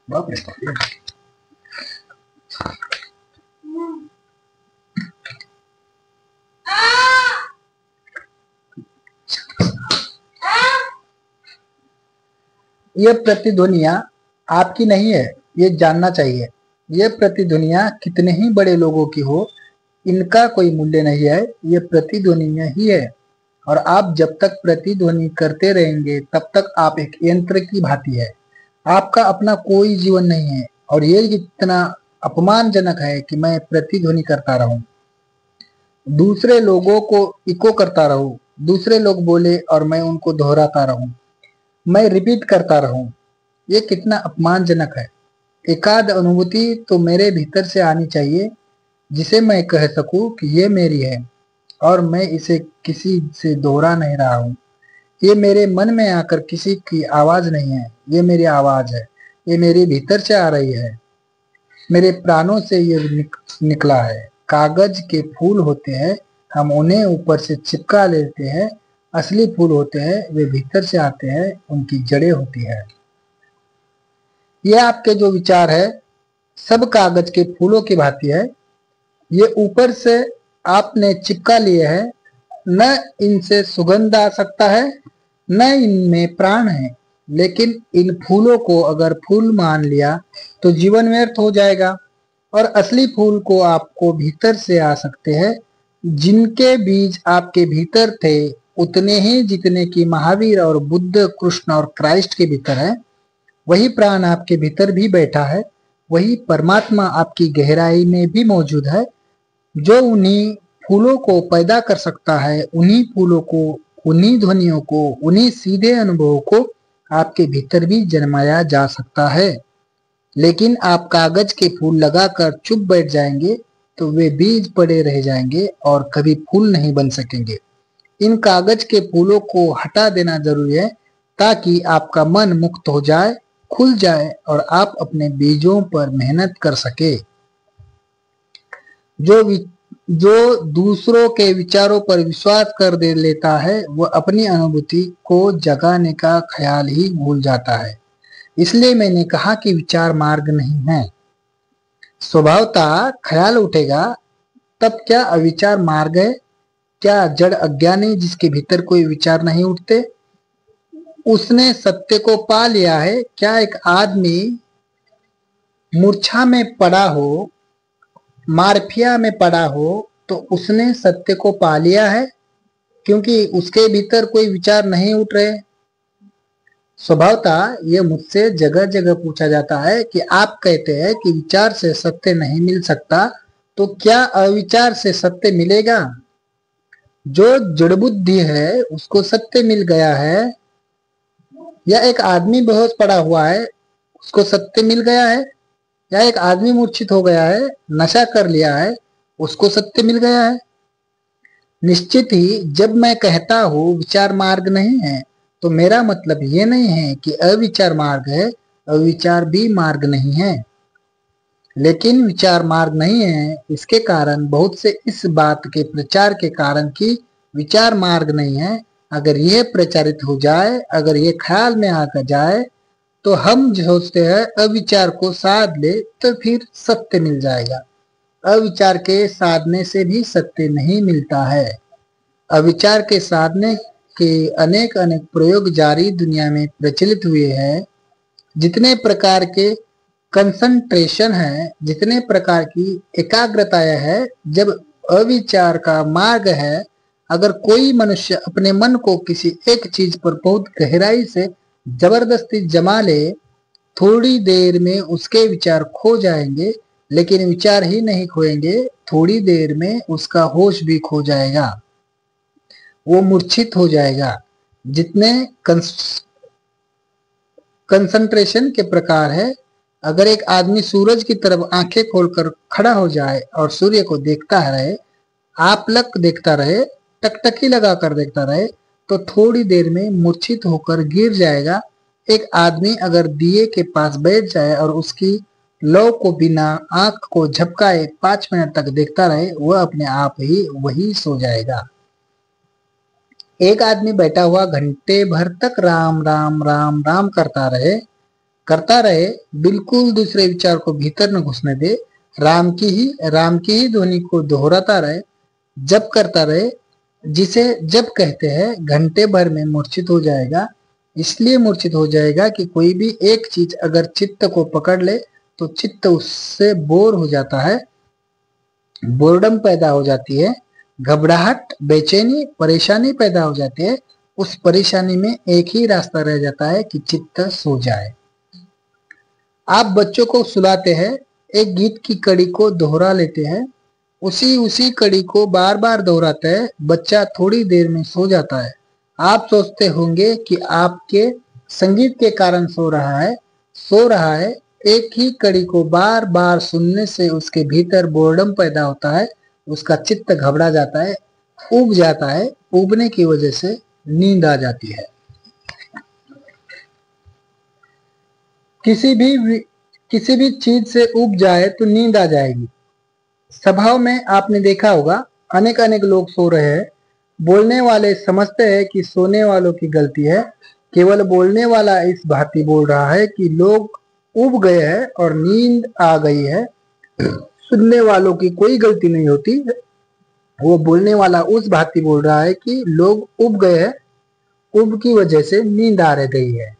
बाप रे बाप। ये प्रतिध्वनियां आपकी नहीं है, ये जानना चाहिए। ये प्रतिध्वनियां कितने ही बड़े लोगों की हो, इनका कोई मूल्य नहीं है। ये प्रतिध्वनियां ही है, और आप जब तक प्रतिध्वनि करते रहेंगे तब तक आप एक यंत्र की भांति है। आपका अपना कोई जीवन नहीं है, और ये इतना अपमानजनक है कि मैं प्रतिध्वनि करता रहूं, दूसरे लोगों को इको करता रहूं, दूसरे लोग बोले और मैं उनको दोहराता रहूं, मैं रिपीट करता रहूं। ये कितना अपमानजनक है। एकाध अनुभूति तो मेरे भीतर से आनी चाहिए, जिसे मैं कह सकूं कि ये मेरी है और मैं इसे किसी से दोहरा नहीं रहा हूं। ये मेरे मन में आकर किसी की आवाज नहीं है, ये मेरी आवाज है, ये मेरे भीतर से आ रही है। मेरे प्राणों से ये निकला है। कागज के फूल होते हैं, हम उन्हें ऊपर से चिपका लेते हैं। असली फूल होते हैं, वे भीतर से आते हैं, उनकी जड़ें होती है। ये आपके जो विचार है सब कागज के फूलों की भांति है। ये ऊपर से आपने चिपका लिए है, न इनसे सुगंध आ सकता है, न इनमें प्राण है। लेकिन इन फूलों को अगर फूल मान लिया तो जीवन व्यर्थ हो जाएगा। और असली फूल को आपको भीतर से आ सकते हैं। जिनके बीज आपके भीतर थे, उतने ही जितने कि महावीर और बुद्ध, कृष्ण और क्राइस्ट के भीतर है, वही प्राण आपके भीतर भी बैठा है। वही परमात्मा आपकी गहराई में भी मौजूद है, जो उन्हीं फूलों को पैदा कर सकता है। उन्हीं फूलों को, उन्हीं ध्वनियों को, उन्हीं सीधे अनुभवों को आपके भीतर भी जन्माया जा सकता है। लेकिन आप कागज के फूल लगाकर चुप बैठ जाएंगे तो वे बीज पड़े रह जाएंगे और कभी फूल नहीं बन सकेंगे। इन कागज के फूलों को हटा देना जरूरी है, ताकि आपका मन मुक्त हो जाए, खुल जाए और आप अपने बीजों पर मेहनत कर सके। जो दूसरों के विचारों पर विश्वास कर दे लेता है, वह अपनी अनुभूति को जगाने का ख्याल ही भूल जाता है। इसलिए मैंने कहा कि विचार मार्ग नहीं है। स्वभावतः ख्याल उठेगा, तब क्या अविचार मार्ग है? क्या जड़ अज्ञानी जिसके भीतर कोई विचार नहीं उठते, उसने सत्य को पा लिया है? क्या एक आदमी मूर्छा में पड़ा हो, मारफिया में पड़ा हो, तो उसने सत्य को पा लिया है, क्योंकि उसके भीतर कोई विचार नहीं उठ रहे। स्वभावतः ये मुझसे जगह जगह पूछा जाता है कि आप कहते हैं कि विचार से सत्य नहीं मिल सकता, तो क्या अविचार से सत्य मिलेगा? जो जड़ बुद्धि है उसको सत्य मिल गया है, या एक आदमी बेहोश पड़ा हुआ है उसको सत्य मिल गया है, या एक आदमी मूर्छित हो गया है, नशा कर लिया है, उसको सत्य मिल गया है? निश्चित ही जब मैं कहता हूँ विचार मार्ग नहीं है, तो मेरा मतलब ये नहीं है कि अविचार मार्ग है। अविचार भी मार्ग नहीं है, लेकिन विचार मार्ग नहीं है इसके कारण बहुत से इस बात के प्रचार के कारण कि विचार मार्ग नहीं है, अगर यह प्रचारित हो जाए, अगर ये ख्याल में आकर जाए, तो हम सोचते हैं अविचार को साध ले तो फिर सत्य मिल जाएगा। अविचार के साधने से भी सत्य नहीं मिलता है। अविचार के साधने के अनेक अनेक प्रयोग जारी दुनिया में प्रचलित हुए हैं। जितने प्रकार के कंसंट्रेशन है, जितने प्रकार की एकाग्रताएं है, जब अविचार का मार्ग है, अगर कोई मनुष्य अपने मन को किसी एक चीज पर बहुत गहराई से जबरदस्ती जमा ले, थोड़ी देर में उसके विचार खो जाएंगे। लेकिन विचार ही नहीं खोएंगे, थोड़ी देर में उसका होश भी खो जाएगा, वो मूर्छित हो जाएगा। जितने कंसंट्रेशन के प्रकार है, अगर एक आदमी सूरज की तरफ आंखें खोलकर खड़ा हो जाए और सूर्य को देखता रहे, आप लक देखता रहे, टकटकी लगाकर देखता रहे, तो थोड़ी देर में मूर्छित होकर गिर जाएगा। एक आदमी अगर दिए के पास बैठ जाए और उसकी लौ को बिना आंख को झपकाए 5 मिनट तक देखता रहे, वह अपने आप ही वही सो जाएगा। एक आदमी बैठा हुआ घंटे भर तक राम राम राम राम करता रहे, बिल्कुल दूसरे विचार को भीतर न घुसने दे, राम की ही ध्वनि को दोहराता रहे, जब करता रहे, जिसे जब कहते हैं घंटे भर में मूर्छित हो जाएगा। इसलिए मूर्छित हो जाएगा कि कोई भी एक चीज अगर चित्त को पकड़ ले तो चित्त उससे बोर हो जाता है, बोर्डम पैदा हो जाती है, घबराहट, बेचैनी, परेशानी पैदा हो जाती है। उस परेशानी में एक ही रास्ता रह जाता है कि चित्त सो जाए। आप बच्चों को सुलाते हैं, एक गीत की कड़ी को दोहरा लेते हैं, उसी कड़ी को बार बार दोहराते हैं, बच्चा थोड़ी देर में सो जाता है। आप सोचते होंगे कि आपके संगीत के कारण सो रहा है। एक ही कड़ी को बार बार सुनने से उसके भीतर बोर्डम पैदा होता है, उसका चित्त घबरा जाता है, ऊब जाता है, ऊबने की वजह से नींद आ जाती है। किसी भी चीज से ऊब जाए तो नींद आ जाएगी। सभाओं में आपने देखा होगा, अनेक अनेक लोग सो रहे हैं। बोलने वाले समझते हैं कि सोने वालों की गलती है। केवल बोलने वाला इस भांति बोल रहा है कि लोग ऊब गए हैं और नींद आ गई है। सुनने वालों की कोई गलती नहीं होती। वो बोलने वाला उस भांति बोल रहा है कि लोग ऊब गए हैं, ऊब की वजह से नींद आ रह गई है।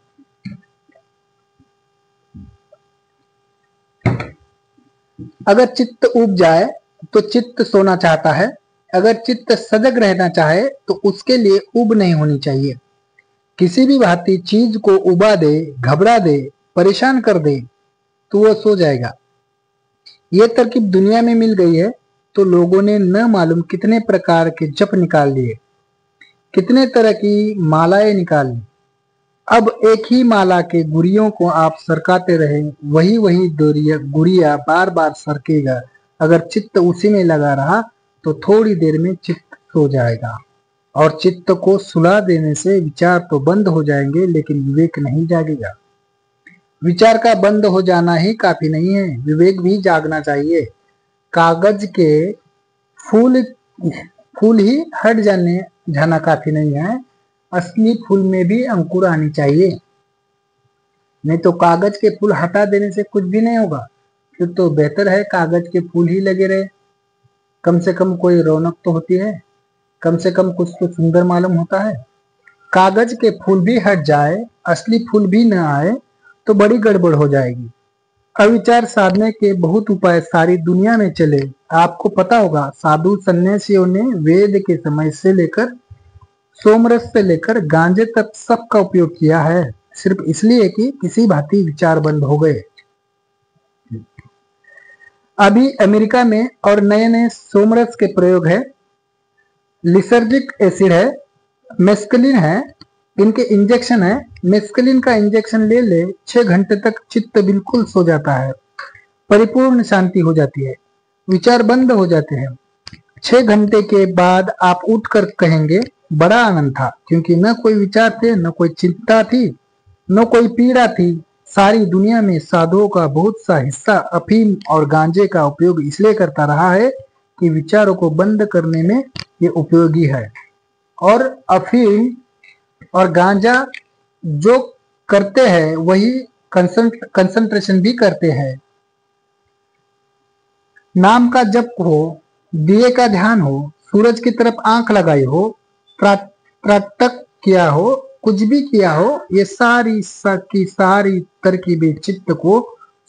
अगर चित्त ऊब जाए तो चित्त सोना चाहता है। अगर चित्त सजग रहना चाहे तो उसके लिए ऊब नहीं होनी चाहिए। किसी भी भांति चीज को उबा दे, घबरा दे, परेशान कर दे तो वो सो जाएगा। ये तरकीब दुनिया में मिल गई है तो लोगों ने न मालूम कितने प्रकार के जप निकाल लिए, कितने तरह की मालाएं निकाल ली। अब एक ही माला के गुरियों को आप सरकाते रहे, वही वही गुरिया बार बार सरकेगा। अगर चित्त उसी में लगा रहा तो थोड़ी देर में चित्त सो जाएगा। और चित्त को सुला देने से विचार तो बंद हो जाएंगे लेकिन विवेक नहीं जागेगा। विचार का बंद हो जाना ही काफी नहीं है, विवेक भी जागना चाहिए। कागज के फूल फूल ही हट जाना काफी नहीं है, असली फूल में भी अंकुर आनी चाहिए। नहीं तो कागज के फूल हटा देने से कुछ भी नहीं होगा। फिर तो बेहतर है कागज के फूल ही लगे रहे। कम से कम कोई रौनक तो होती है, कम से कम कुछ तो सुंदर मालूम होता है। कागज के फूल भी हट जाए, असली फूल भी न आए तो बड़ी गड़बड़ हो जाएगी। अविचार साधने के बहुत उपाय सारी दुनिया में चले। आपको पता होगा, साधु सन्यासियों ने वेद के समय से लेकर सोमरस से लेकर गांजे तक सबका उपयोग किया है, सिर्फ इसलिए कि किसी भांति विचार बंद हो गए। अभी अमेरिका में और नए नए सोमरस के प्रयोग है, लिसर्जिक एसिड है, मेस्कलिन है, इनके इंजेक्शन है। मेस्कलिन का इंजेक्शन ले ले 6 घंटे तक चित्त बिल्कुल सो जाता है, परिपूर्ण शांति हो जाती है, विचार बंद हो जाते हैं। 6 घंटे के बाद आप उठकर कहेंगे बड़ा आनंद था, क्योंकि न कोई विचार थे, न कोई चिंता थी, न कोई पीड़ा थी। सारी दुनिया में साधुओं का बहुत सा हिस्सा अफीम और गांजे का उपयोग इसलिए करता रहा है कि विचारों को बंद करने में ये उपयोगी है। और अफीम और गांजा जो करते हैं वही कंसंट्रेशन भी करते हैं। नाम का जप हो, दिए का ध्यान हो, सूरज की तरफ आंख लगाई हो, प्रातः किया हो, कुछ भी किया हो, ये सारी तरकीबें चित्त को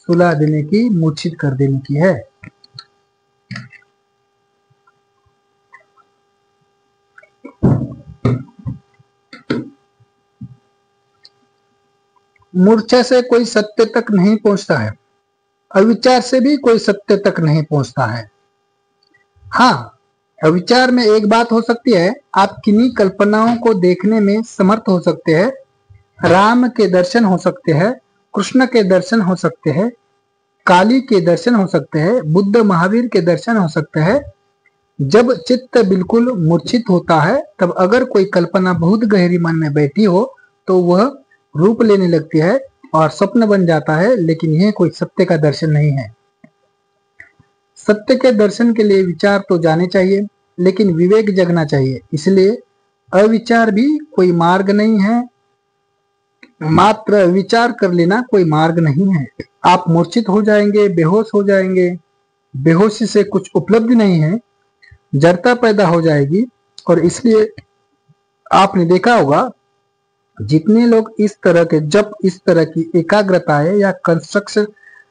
सुला देने की, मूर्छित कर देने की है। मूर्छा से कोई सत्य तक नहीं पहुंचता है, अविचार से भी कोई सत्य तक नहीं पहुंचता है। हाँ, अविचार में एक बात हो सकती है, आप किन्हीं कल्पनाओं को देखने में समर्थ हो सकते हैं। राम के दर्शन हो सकते हैं, कृष्ण के दर्शन हो सकते हैं, काली के दर्शन हो सकते हैं, बुद्ध महावीर के दर्शन हो सकते हैं। जब चित्त बिल्कुल मूर्छित होता है तब अगर कोई कल्पना बहुत गहरी मन में बैठी हो तो वह रूप लेने लगती है और स्वप्न बन जाता है, लेकिन यह कोई सत्य का दर्शन नहीं है। सत्य के दर्शन के लिए विचार तो जाने चाहिए, लेकिन विवेक जगना चाहिए। इसलिए अविचार भी कोई मार्ग नहीं है, मात्र विचार कर लेना कोई मार्ग नहीं है। आप मूर्छित हो जाएंगे, बेहोश हो जाएंगे। बेहोशी से कुछ उपलब्धि नहीं है, जड़ता पैदा हो जाएगी। और इसलिए आपने देखा होगा, जितने लोग इस तरह के जब इस तरह की एकाग्रताएं या कंस्ट्रक्शन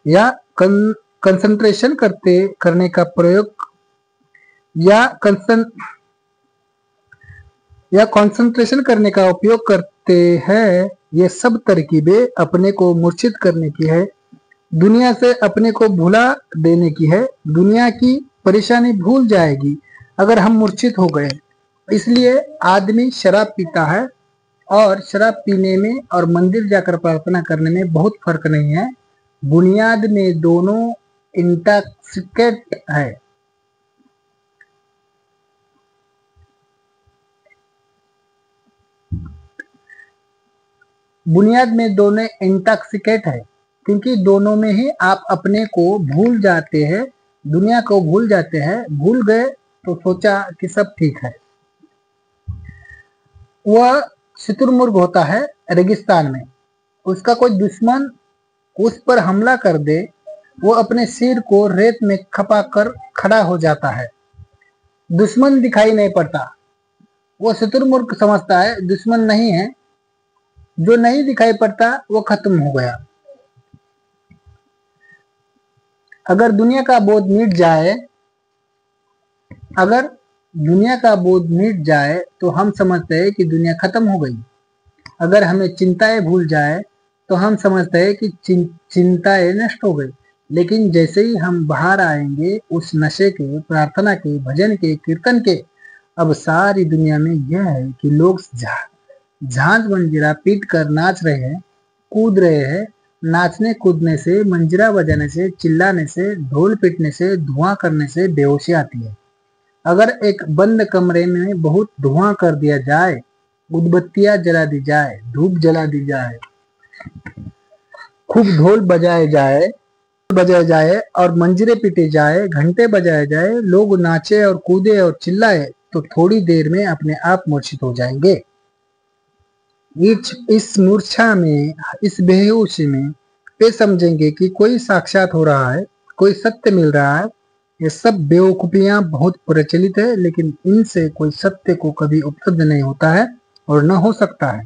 या कंसंट्रेशन करने का प्रयोग या कंसंट्रेशन करने का उपयोग करते हैं, ये सब तरकीबें अपने को मूर्छित करने की है, दुनिया से अपने को भुला देने की है। दुनिया की परेशानी भूल जाएगी अगर हम मूर्छित हो गए। इसलिए आदमी शराब पीता है, और शराब पीने में और मंदिर जाकर प्रार्थना करने में बहुत फर्क नहीं है। बुनियाद में दोनों इंटॉक्सिकेट है। बुनियाद में दोनों इंटॉक्सिकेट है। क्योंकि दोनों में ही आप अपने को भूल जाते हैं, दुनिया को भूल जाते हैं। भूल गए तो सोचा कि सब ठीक है। वह शुतुरमुर्ग होता है रेगिस्तान में, उसका कोई दुश्मन उस पर हमला कर दे, वो अपने सिर को रेत में खपा कर खड़ा हो जाता है। दुश्मन दिखाई नहीं पड़ता, वो शुतुरमुर्ग समझता है दुश्मन नहीं है। जो नहीं दिखाई पड़ता वो खत्म हो गया। अगर दुनिया का बोध मिट जाए, अगर दुनिया का बोध मिट जाए तो हम समझते हैं कि दुनिया खत्म हो गई। अगर हमें चिंताएं भूल जाए तो हम समझते हैं कि चिंताएं नष्ट हो गई। लेकिन जैसे ही हम बाहर आएंगे उस नशे के, प्रार्थना के, भजन के, कीर्तन के, अब सारी दुनिया में यह है कि लोग झांझ मंजीरा पीट कर नाच रहे हैं, कूद रहे हैं। नाचने कूदने से, मंजीरा बजाने से, चिल्लाने से, ढोल पीटने से, धुआं करने से बेहोशी आती है। अगर एक बंद कमरे में बहुत धुआं कर दिया जाए, उदबत्तियां जला दी जाए, धूप जला दी जाए, खूब ढोल बजाए जाए और मंजीरे पीटे जाए, घंटे बजाए जाए, लोग नाचे और कूदे और चिल्लाए, तो थोड़ी देर में अपने आप मूर्छित हो जाएंगे। इस मूर्छा में, इस बेहोशी में वे समझेंगे कि कोई साक्षात हो रहा है, कोई सत्य मिल रहा है। ये सब बेवकूफियां बहुत प्रचलित है, लेकिन इनसे कोई सत्य को कभी उपलब्ध नहीं होता है और न हो सकता है।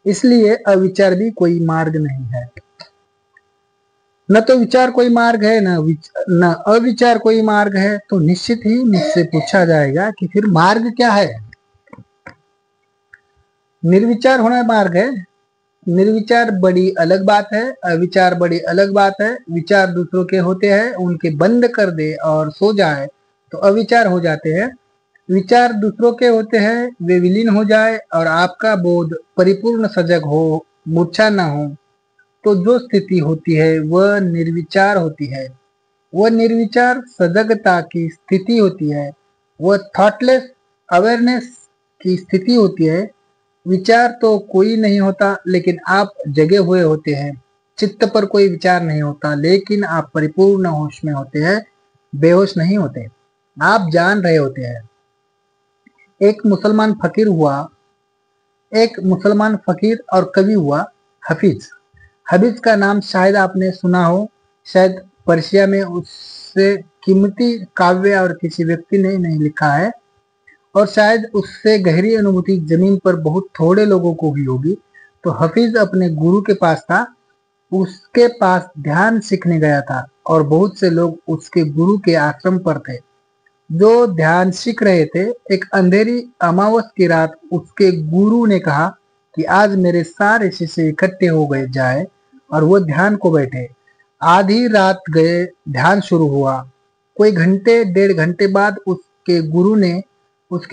इसलिए अविचार भी कोई मार्ग नहीं है। न तो विचार कोई मार्ग है, न अविचार कोई मार्ग है। तो निश्चित ही मुझसे पूछा जाएगा कि फिर मार्ग क्या है? निर्विचार होना मार्ग है। निर्विचार बड़ी अलग बात है, अविचार बड़ी अलग बात है। विचार दूसरों के होते हैं, उनके बंद कर दे और सो जाए तो अविचार हो जाते हैं। विचार दूसरों के होते हैं, वे विलीन हो जाए और आपका बोध परिपूर्ण सजग हो, मूर्छा न हो, तो जो स्थिति होती है वह निर्विचार होती है। वह निर्विचार सजगता की स्थिति होती है, वह थॉटलेस अवेयरनेस की स्थिति होती है। विचार तो कोई नहीं होता, लेकिन आप जगे हुए होते हैं। चित्त पर कोई विचार नहीं होता, लेकिन आप परिपूर्ण होश में होते हैं, बेहोश नहीं होते। आप जान रहे होते हैं। एक मुसलमान फकीर और कवि हुआ, हफीज। हफीज का नाम शायद आपने सुना हो। शायद पर्शिया में उससे कीमती काव्य और किसी व्यक्ति ने नहीं लिखा है, और शायद उससे गहरी अनुभूति जमीन पर बहुत थोड़े लोगों को हुई होगी। तो हफीज अपने गुरु के पास था, उसके पास ध्यान सीखने गया था, और बहुत से लोग उसके गुरु के आश्रम पर थे जो ध्यान सीख रहे थे। एक अंधेरी अमावस की रात उसके गुरु ने कहा कि आज मेरे सारे शिष्य इकट्ठे हो गए जाए और वो ध्यान को बैठे। आधी रात गए, ध्यान शुरू हुआ। कोई घंटे, 1.5 घंटे बाद उसके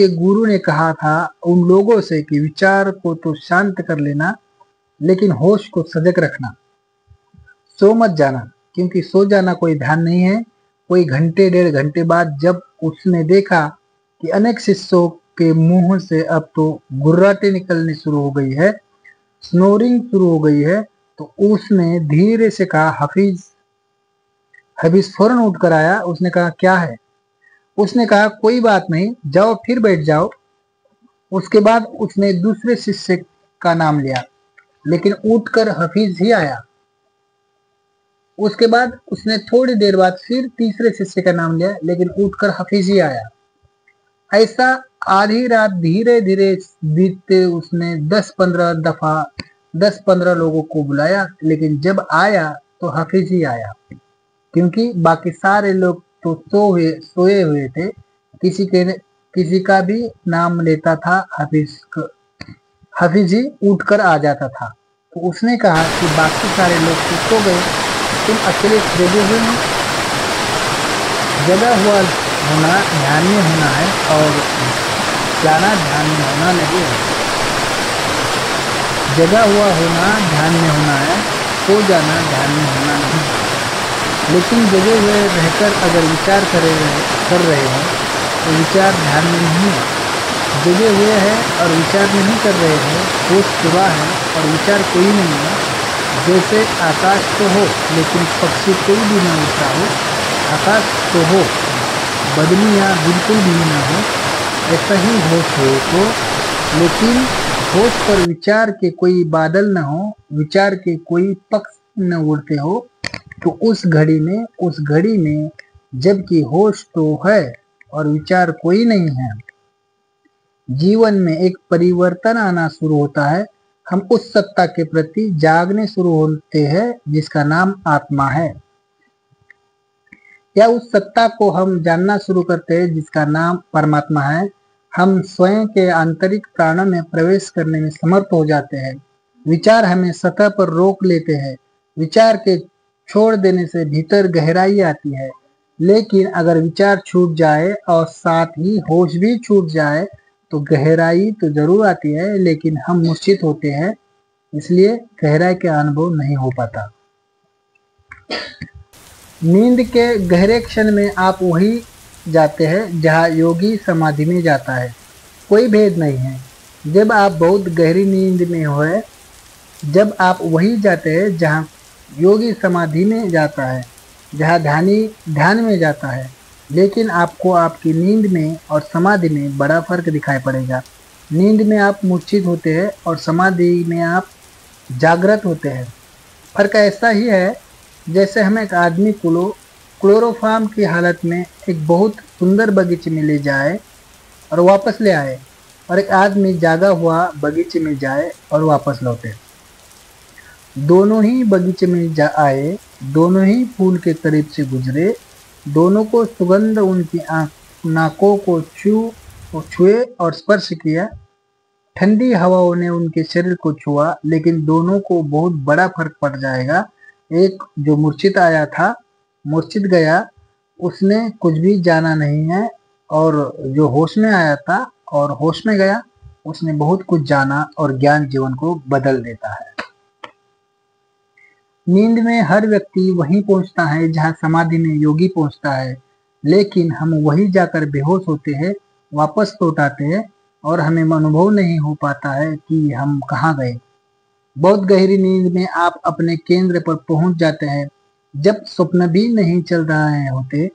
गुरु ने कहा था उन लोगों से कि विचार को तो शांत कर लेना, लेकिन होश को सजग रखना। सो मत जाना, क्योंकि सो जाना कोई ध्यान नहीं है। कोई घंटे, 1.5 घंटे बाद जब उसने देखा कि अनेक शिष्यों के मुंह से अब तो गुर्राटे निकलने शुरू हो गई है, स्नोरिंग शुरू हो गई है, तो उसने धीरे से कहा, हफीज फौरन उठकर आया। उसने कहा, क्या है? उसने कहा, कोई बात नहीं, जाओ फिर बैठ जाओ। उसके बाद उसने दूसरे शिष्य का नाम लिया, लेकिन उठकर हफीज ही आया। उसके बाद उसने थोड़ी देर बाद फिर तीसरे शिष्य का नाम लिया, लेकिन उठकर हफीज ही आया। ऐसा आधी रात धीरे धीरे बीतते उसने 10-15 लोगों को बुलाया, लेकिन जब आया तो हफीज ही आया, क्योंकि बाकी सारे लोग तो सोए हुए थे। किसी का भी नाम लेता था, हफीज ही उठकर आ जाता था। तो उसने कहा कि बाकी सारे लोग तो सो गए, तुम अकेले जगे हुए हो। जगा हुआ होना ध्यान में होना है, और जाना ध्यान में होना नहीं है। जगा हुआ होना ध्यान में होना है, सो जाना ध्यान में होना नहीं है। लेकिन जगे हुए रहकर अगर विचार कर रहे हैं तो विचार ध्यान में नहीं है। जगे हुए हैं और विचार नहीं कर रहे हैं, होश सुबह है और विचार कोई नहीं है। जैसे आकाश तो हो लेकिन पक्षी कोई भी ना उड़ता हो, आकाश तो हो बदलियाँ बिल्कुल भी ना हो, ऐसा ही होश हो तो, लेकिन होश पर विचार के कोई बादल न हो, विचार के कोई पक्षी न उड़ते हो, तो उस घड़ी में जबकि होश तो है और विचार कोई नहीं है, जीवन में एक परिवर्तन आना शुरू होता है। हम उस सत्ता के प्रति जागने शुरू होते हैं जिसका नाम आत्मा है, या उस सत्ता को हम जानना शुरू करते हैं जिसका नाम परमात्मा है। हम स्वयं के आंतरिक प्राणों में प्रवेश करने में समर्थ हो जाते हैं। विचार हमें सतह पर रोक लेते हैं। विचार के छोड़ देने से भीतर गहराई आती है, लेकिन अगर विचार छूट जाए और साथ ही होश भी छूट जाए तो गहराई तो जरूर आती है, लेकिन हम मूर्छित होते हैं, इसलिए गहराई का अनुभव नहीं हो पाता। नींद के गहरे क्षण में आप वही जाते हैं जहाँ योगी समाधि में जाता है। कोई भेद नहीं है। जब आप बहुत गहरी नींद में होए, जब आप वही जाते हैं जहाँ योगी समाधि में जाता है, जहाँ ध्यानी ध्यान में जाता है, लेकिन आपको आपकी नींद में और समाधि में बड़ा फर्क दिखाई पड़ेगा। नींद में आप मूर्छित होते हैं और समाधि में आप जागृत होते हैं। फर्क ऐसा ही है जैसे हम एक आदमी को क्लोरोफार्म की हालत में एक बहुत सुंदर बगीचे में ले जाए और वापस ले आए, और एक आदमी जागा हुआ बगीचे में जाए और वापस लौटे। दोनों ही बगीचे में आए, दोनों ही फूल के करीब से गुजरे, दोनों को सुगंध उनकी नाकों को छुए और स्पर्श किया। ठंडी हवाओं ने उनके शरीर को छुआ, लेकिन दोनों को बहुत बड़ा फर्क पड़ जाएगा। एक जो मूर्छित आया था, मूर्छित गया, उसने कुछ भी जाना नहीं है, और जो होश में आया था और होश में गया, उसने बहुत कुछ जाना, और ज्ञान जीवन को बदल देता है। नींद में हर व्यक्ति वहीं पहुंचता है जहां समाधि में योगी पहुंचता है, लेकिन हम वहीं जाकर बेहोश होते हैं, वापस लौट आते हैं, और हमें अनुभव नहीं हो पाता है कि हम कहाँ गए। बहुत गहरी नींद में आप अपने केंद्र पर पहुंच जाते हैं। जब स्वप्न भी नहीं चल रहे होते,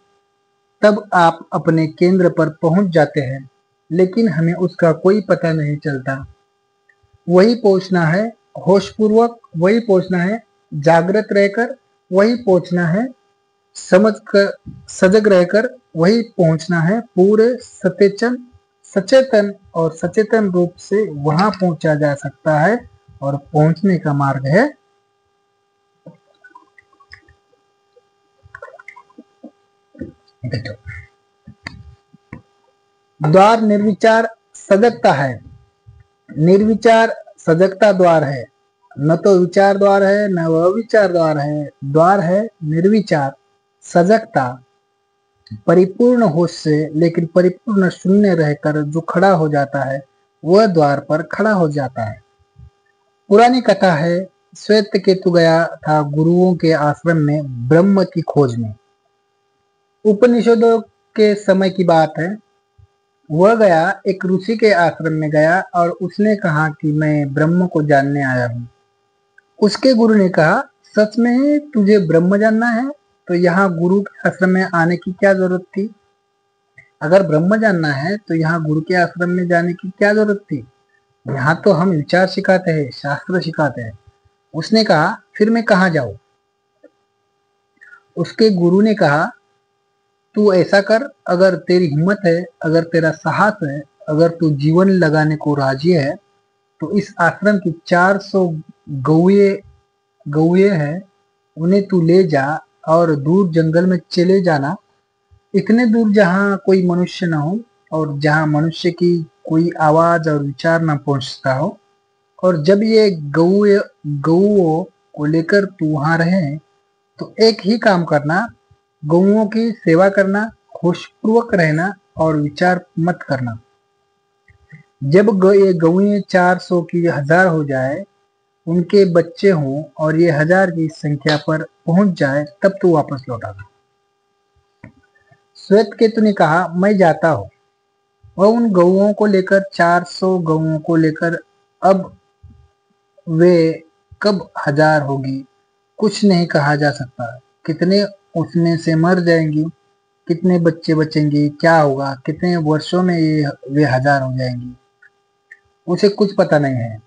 तब आप अपने केंद्र पर पहुंच जाते हैं, लेकिन हमें उसका कोई पता नहीं चलता। वही पहुंचना है होशपूर्वक, वही पहुंचना है जागृत रहकर, वही पहुंचना है समझ कर सजग रहकर, वही पहुंचना है पूरे सचेतन और सचेतन रूप से वहां पहुंचा जा सकता है, और पहुंचने का मार्ग है द्वार निर्विचार सजगता है। निर्विचार सजगता द्वार है, न तो विचार द्वार है न वह विचार द्वार है। द्वार है निर्विचार सजगता, परिपूर्ण होश से लेकिन परिपूर्ण शून्य रहकर जो खड़ा हो जाता है, वह द्वार पर खड़ा हो जाता है। पुरानी कथा है, श्वेत केतु गया था गुरुओं के आश्रम में ब्रह्म की खोज में। उपनिषदों के समय की बात है। वह गया, एक ऋषि के आश्रम में गया, और उसने कहा कि मैं ब्रह्म को जानने आया हूँ। उसके गुरु ने कहा, सच में ही तुझे ब्रह्म जानना है तो यहाँ गुरु के आश्रम में आने की क्या जरूरत थी? अगर ब्रह्म जानना है तो यहाँ गुरु के आश्रम में जाने की क्या जरूरत थी? यहाँ तो हम विचार सिखाते हैं, शास्त्र सिखाते हैं। उसने कहा, फिर मैं कहाँ जाऊं? उसके गुरु ने कहा, तू ऐसा कर, अगर तेरी हिम्मत है, अगर तेरा साहस है, अगर तू जीवन लगाने को राजी है, तो इस आश्रम की 400 गौए हैं, उन्हें तू ले जा और दूर जंगल में चले जाना, इतने दूर जहाँ कोई मनुष्य ना हो और जहाँ मनुष्य की कोई आवाज और विचार ना पहुंचता हो। और जब ये गौओं को लेकर तू वहां रहे, तो एक ही काम करना, गौओं की सेवा करना, होशपूर्वक रहना और विचार मत करना। जब ये गौएं 400 की 1000 हो जाए, उनके बच्चे हों और ये 1000 की संख्या पर पहुंच जाए, तब तू वापस लौट आना। श्वेत केतु ने कहा, मैं जाता हूँ। वह उन गौओं को लेकर 400 गौओं को लेकर अब वे कब हजार होगी कुछ नहीं कहा जा सकता। कितने उसमें से मर जाएंगी, कितने बच्चे बचेंगे, क्या होगा, कितने वर्षों में ये वे हजार हो जाएंगी, उसे कुछ पता नहीं है।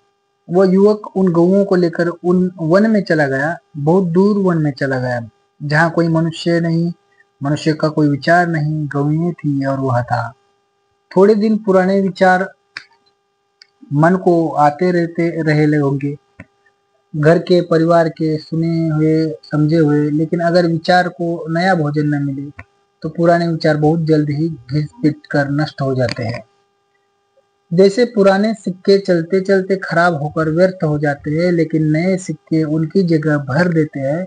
वो युवक उन गौओं को लेकर उन वन में चला गया, बहुत दूर वन में चला गया, जहाँ कोई मनुष्य नहीं, मनुष्य का कोई विचार नहीं, गौएं थी और वह था। थोड़े दिन पुराने विचार मन को आते रहते रहे होंगे, घर के, परिवार के, सुने हुए, समझे हुए, लेकिन अगर विचार को नया भोजन न मिले तो पुराने विचार बहुत जल्द ही घिस पिट कर नष्ट हो जाते हैं। जैसे पुराने सिक्के चलते चलते खराब होकर व्यर्थ हो जाते हैं, लेकिन नए सिक्के उनकी जगह भर देते हैं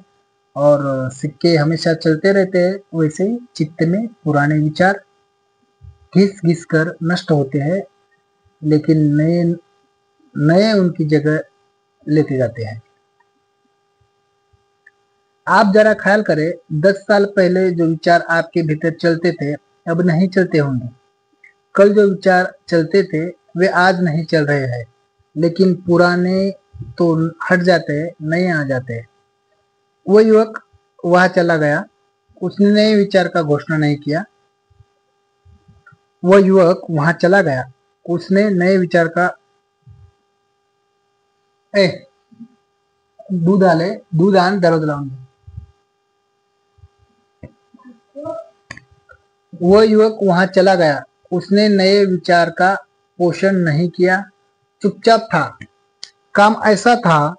और सिक्के हमेशा चलते रहते हैं, वैसे ही चित्त में पुराने विचार घिस घिस कर नष्ट होते हैं, लेकिन नए नए उनकी जगह लेते जाते हैं। आप जरा ख्याल करें, 10 साल पहले जो विचार आपके भीतर चलते थे अब नहीं चलते होंगे। कल जो विचार चलते थे वे आज नहीं चल रहे हैं, लेकिन पुराने तो हट जाते हैं, नए आ जाते हैं। वो युवक वहां चला गया, उसने नए विचार का घोषणा नहीं किया। वो युवक वहां चला गया, उसने नए विचार का ए दूध आले दूध आन दररोज लावून दे। वो युवक वहां चला गया, उसने नए विचार का पोषण नहीं किया, चुपचाप था। काम ऐसा था,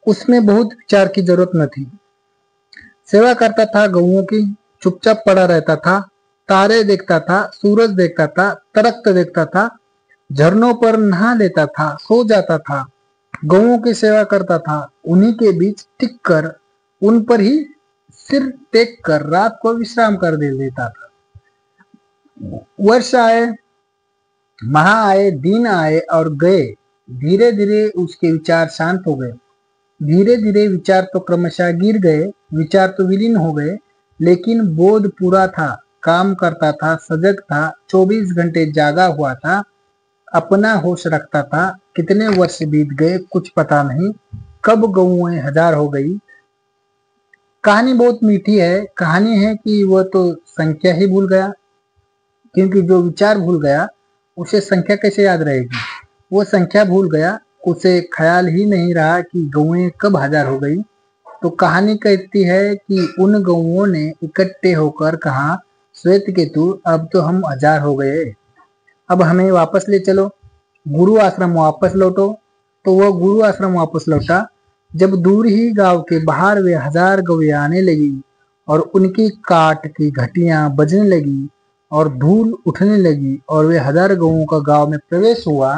उसमें बहुत विचार की जरूरत न थी। सेवा करता था गौओं की, चुपचाप पड़ा रहता था, तारे देखता था, सूरज देखता था, तड़कता देखता था, झरनों पर नहा लेता था, सो जाता था, गौओं की सेवा करता था, उन्हीं के बीच टिक कर उन पर ही सिर टेक कर रात को विश्राम कर दे देता था। वर्ष आए, माह आए, दिन आए और गए, धीरे धीरे उसके विचार शांत हो गए। धीरे धीरे विचार तो क्रमशः गिर गए, विचार तो विलीन हो गए, लेकिन बोध पूरा था, काम करता था, सजग था, 24 घंटे जागा हुआ था, अपना होश रखता था। कितने वर्ष बीत गए कुछ पता नहीं, कब गौएं हजार हो गई। कहानी बहुत मीठी है, कहानी है कि वह तो संख्या ही भूल गया, क्योंकि जो विचार भूल गया उसे संख्या कैसे याद रहेगी। वो संख्या भूल गया, उसे ख्याल ही नहीं रहा कि गौएं कब हजार हो गई। तो कहानी कहती है कि उन गौओं ने इकट्ठे होकर कहा, श्वेत केतु अब तो हम हजार हो गए, अब हमें वापस ले चलो, गुरु आश्रम वापस लौटो। तो वह गुरु आश्रम वापस लौटा। जब दूर ही गांव के बाहर वे हजार गौएं आने लगी और उनकी काट की घटियां बजने लगी और धूल उठने लगी और वे हजार गौओं का गांव में प्रवेश हुआ,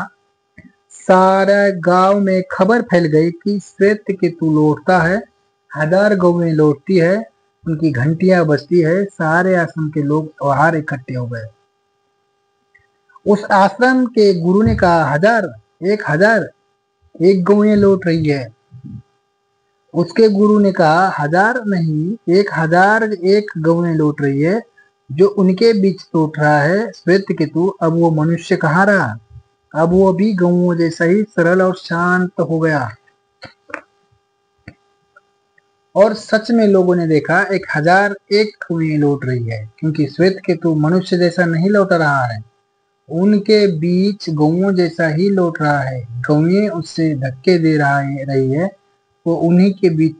सारा गांव में खबर फैल गई कि श्वेत केतु लौटता है, हजार गौएं लौटती है, उनकी घंटियां बजती है। सारे आश्रम के लोग बाहर इकट्ठे हो गए। उस आश्रम के गुरु ने कहा, हजार एक गौएं लौट रही है। उसके गुरु ने कहा, हजार नहीं, 1001 गौएं लौट रही है। जो उनके बीच लौट रहा है श्वेत केतु, अब वो मनुष्य कहाँ रहा, अब वो भी गौओं जैसा ही सरल और शांत हो गया। और सच में लोगों ने देखा 1001 गौएं लौट रही है, क्योंकि श्वेत केतु मनुष्य जैसा नहीं लौट रहा है, उनके बीच गौओं जैसा ही लौट रहा है। गौएं उससे धक्के दे रही है, वो उन्हीं के बीच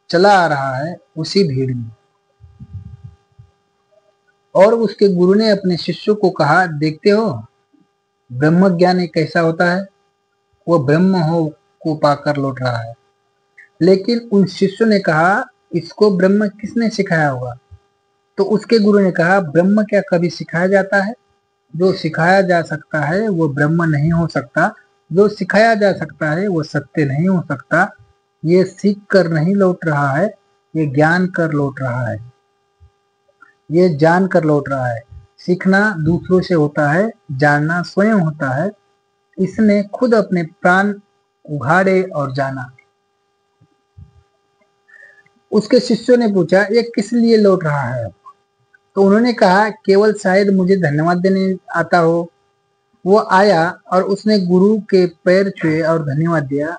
चला आ रहा है, उसी भीड़ में। और उसके गुरु ने अपने शिष्यों को कहा, देखते हो ब्रह्म ज्ञान एक कैसा होता है, वो ब्रह्म हो को पाकर लौट रहा है। लेकिन उन शिष्यों ने कहा, इसको ब्रह्म किसने सिखाया होगा। तो उसके गुरु ने कहा, ब्रह्म क्या कभी सिखाया जाता है, जो सिखाया जा सकता है वो ब्रह्म नहीं हो सकता, जो सिखाया जा सकता है वो सत्य नहीं हो सकता। ये सीख कर नहीं लौट रहा है, ये ज्ञान कर लौट रहा है, ये जान कर लौट रहा है। सीखना दूसरों से होता है, जानना स्वयं होता है। इसने खुद अपने प्राण उघाड़े और जाना। उसके शिष्यों ने पूछा, ये किस लिए लौट रहा है। तो उन्होंने कहा, केवल शायद मुझे धन्यवाद देने आता हो। वो आया और उसने गुरु के पैर छुए और धन्यवाद दिया।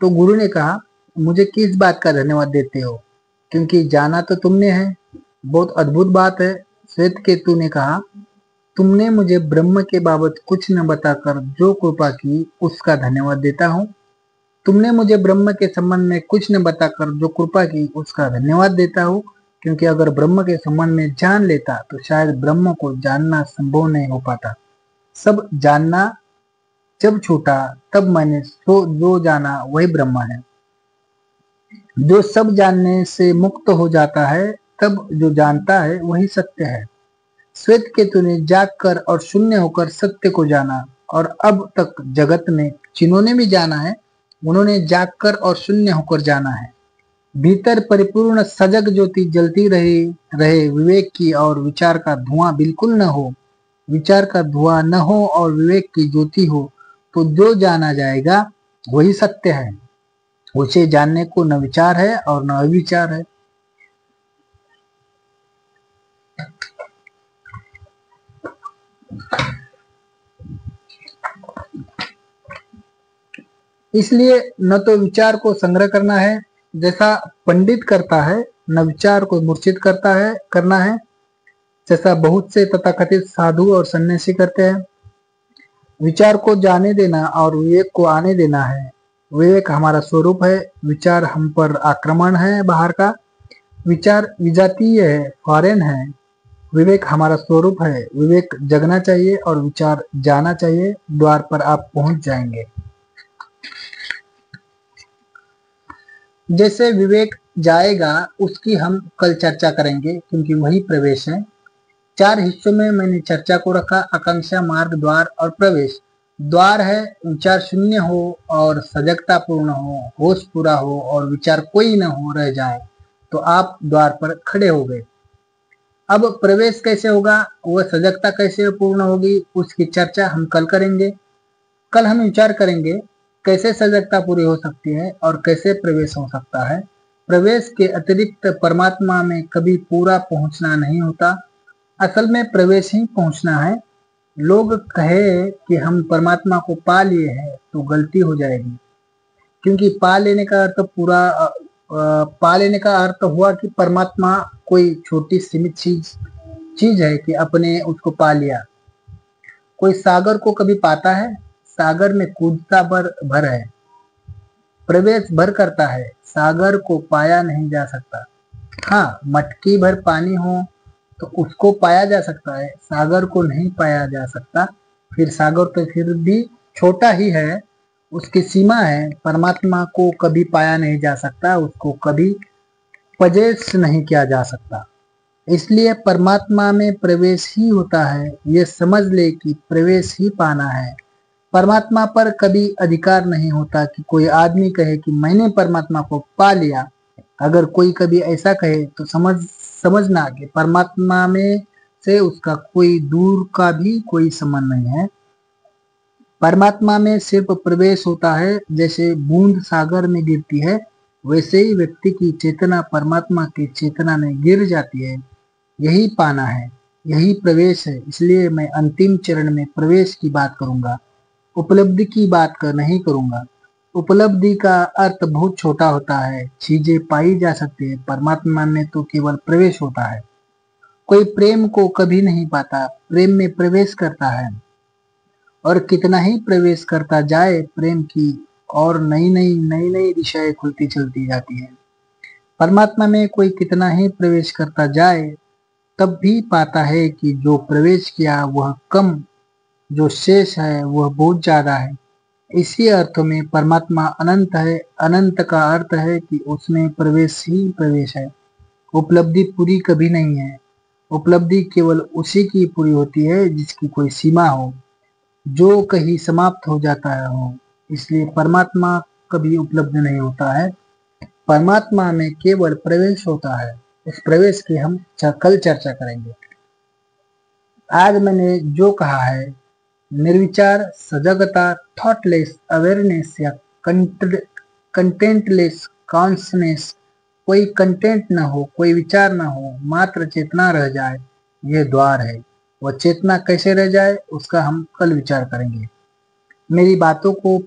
तो गुरु ने कहा, मुझे किस बात का धन्यवाद देते हो, क्योंकि जाना तो तुमने है। बहुत अद्भुत बात है। श्वेत केतु ने कहा, तुमने मुझे ब्रह्म के बाबत कुछ न बताकर जो कृपा की उसका धन्यवाद देता हूँ। तुमने मुझे ब्रह्म के संबंध में कुछ न बताकर जो कृपा की उसका धन्यवाद देता हूँ, क्योंकि अगर ब्रह्म के संबंध में जान लेता तो शायद ब्रह्म को जानना संभव नहीं हो पाता। सब जानना जब छूटा तब मैंने जो जाना वही ब्रह्म है। जो सब जानने से मुक्त हो जाता है तब जो जानता है वही सत्य है। श्वेत केतु ने जागकर और शून्य होकर सत्य को जाना, और अब तक जगत में जिन्होंने भी जाना है उन्होंने जागकर और शून्य होकर जाना है। भीतर परिपूर्ण सजग ज्योति जलती रहे विवेक की, और विचार का धुआं बिल्कुल न हो। विचार का धुआं न हो और विवेक की ज्योति हो, तो जो जाना जाएगा वही सत्य है। उसे जानने को न विचार है और न अविचार है। इसलिए न तो विचार को संग्रह करना है जैसा पंडित करता है, न विचार को मूर्छित करना है जैसा बहुत से तथाकथित साधु और सन्यासी करते हैं। विचार को जाने देना और विवेक को आने देना है। विवेक हमारा स्वरूप है, विचार हम पर आक्रमण है बाहर का। विचार विजातीय है, फॉरेन है। विवेक हमारा स्वरूप है। विवेक जगना चाहिए और विचार जाना चाहिए। द्वार पर आप पहुंच जाएंगे। जैसे विवेक जाएगा उसकी हम कल चर्चा करेंगे, क्योंकि वही प्रवेश है। 4 हिस्सों में मैंने चर्चा को रखा, आकांक्षा, मार्ग, द्वार और प्रवेश। द्वार है विचार शून्य हो और सजगता पूर्ण हो, होश पूरा हो और विचार कोई न हो रह जाए, तो आप द्वार पर खड़े हो गए। अब प्रवेश कैसे होगा, वह सजगता कैसे पूर्ण होगी, उसकी चर्चा हम कल करेंगे। कल हम विचार करेंगे कैसे सजगता पूरी हो सकती है और कैसे प्रवेश हो सकता है। प्रवेश के अतिरिक्त परमात्मा में कभी पूरा पहुंचना नहीं होता। असल में प्रवेश ही पहुंचना है। लोग कहे कि हम परमात्मा को पा लिए हैं तो गलती हो जाएगी, क्योंकि पा लेने का अर्थ पा लेने का अर्थ हुआ कि परमात्मा कोई छोटी सीमित चीज है कि अपने उसको पा लिया। कोई सागर को कभी पाता है? सागर में कूदता भर है, प्रवेश भर करता है। सागर को पाया नहीं जा सकता। हाँ, मटकी भर पानी हो तो उसको पाया जा सकता है, सागर को नहीं पाया जा सकता। फिर सागर तो फिर भी छोटा ही है, उसकी सीमा है। परमात्मा को कभी पाया नहीं जा सकता, उसको कभी पजेश नहीं किया जा सकता। इसलिए परमात्मा में प्रवेश ही होता है। ये समझ ले कि प्रवेश ही पाना है। परमात्मा पर कभी अधिकार नहीं होता कि कोई आदमी कहे कि मैंने परमात्मा को पा लिया। अगर कोई कभी ऐसा कहे तो समझना कि परमात्मा में से उसका कोई दूर का भी कोई संबंध नहीं है। परमात्मा में सिर्फ प्रवेश होता है। जैसे बूंद सागर में गिरती है, वैसे ही व्यक्ति की चेतना परमात्मा की चेतना में गिर जाती है। यही पाना है, यही प्रवेश है। इसलिए मैं अंतिम चरण में प्रवेश की बात करूंगा, उपलब्धि की बात नहीं करूंगा। उपलब्धि का अर्थ बहुत छोटा होता है, चीजें पाई जा सकती है। परमात्मा में तो केवल प्रवेश होता है। कोई प्रेम को कभी नहीं पाता, प्रेम में प्रवेश करता है, और कितना ही प्रवेश करता जाए प्रेम की और नई नई दिशाएं खुलती चलती जाती है। परमात्मा में कोई कितना ही प्रवेश करता जाए तब भी पाता है कि जो प्रवेश किया वह कम, जो शेष है वह बहुत ज्यादा है। इसी अर्थ में परमात्मा अनंत है। अनंत का अर्थ है कि उसमें प्रवेश ही प्रवेश है। उपलब्धि पूरी कभी नहीं है। उपलब्धि केवल उसी की पूरी होती है जिसकी कोई सीमा हो, जो कहीं समाप्त हो जाता हो। इसलिए परमात्मा कभी उपलब्ध नहीं होता है। परमात्मा में केवल प्रवेश होता है। इस प्रवेश की हम कल चर्चा करेंगे। आज मैंने जो कहा है, निर्विचार सजगता, थॉटलेस अवेयरनेस या कंटेंटलेस कॉन्सनेस, कोई कंटेंट न हो, कोई विचार न हो, मात्र चेतना रह जाए, ये द्वार है। वह चेतना कैसे रह जाए उसका हम कल विचार करेंगे। मेरी बातों को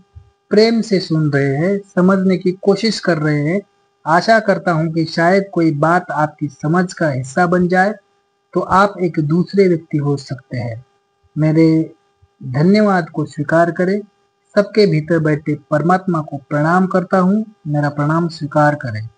प्रेम से सुन रहे हैं, समझने की कोशिश कर रहे हैं। आशा करता हूँ कि शायद कोई बात आपकी समझ का हिस्सा बन जाए, तो आप एक दूसरे व्यक्ति हो सकते हैं। मेरे धन्यवाद को स्वीकार करें। सबके भीतर बैठे परमात्मा को प्रणाम करता हूँ, मेरा प्रणाम स्वीकार करें।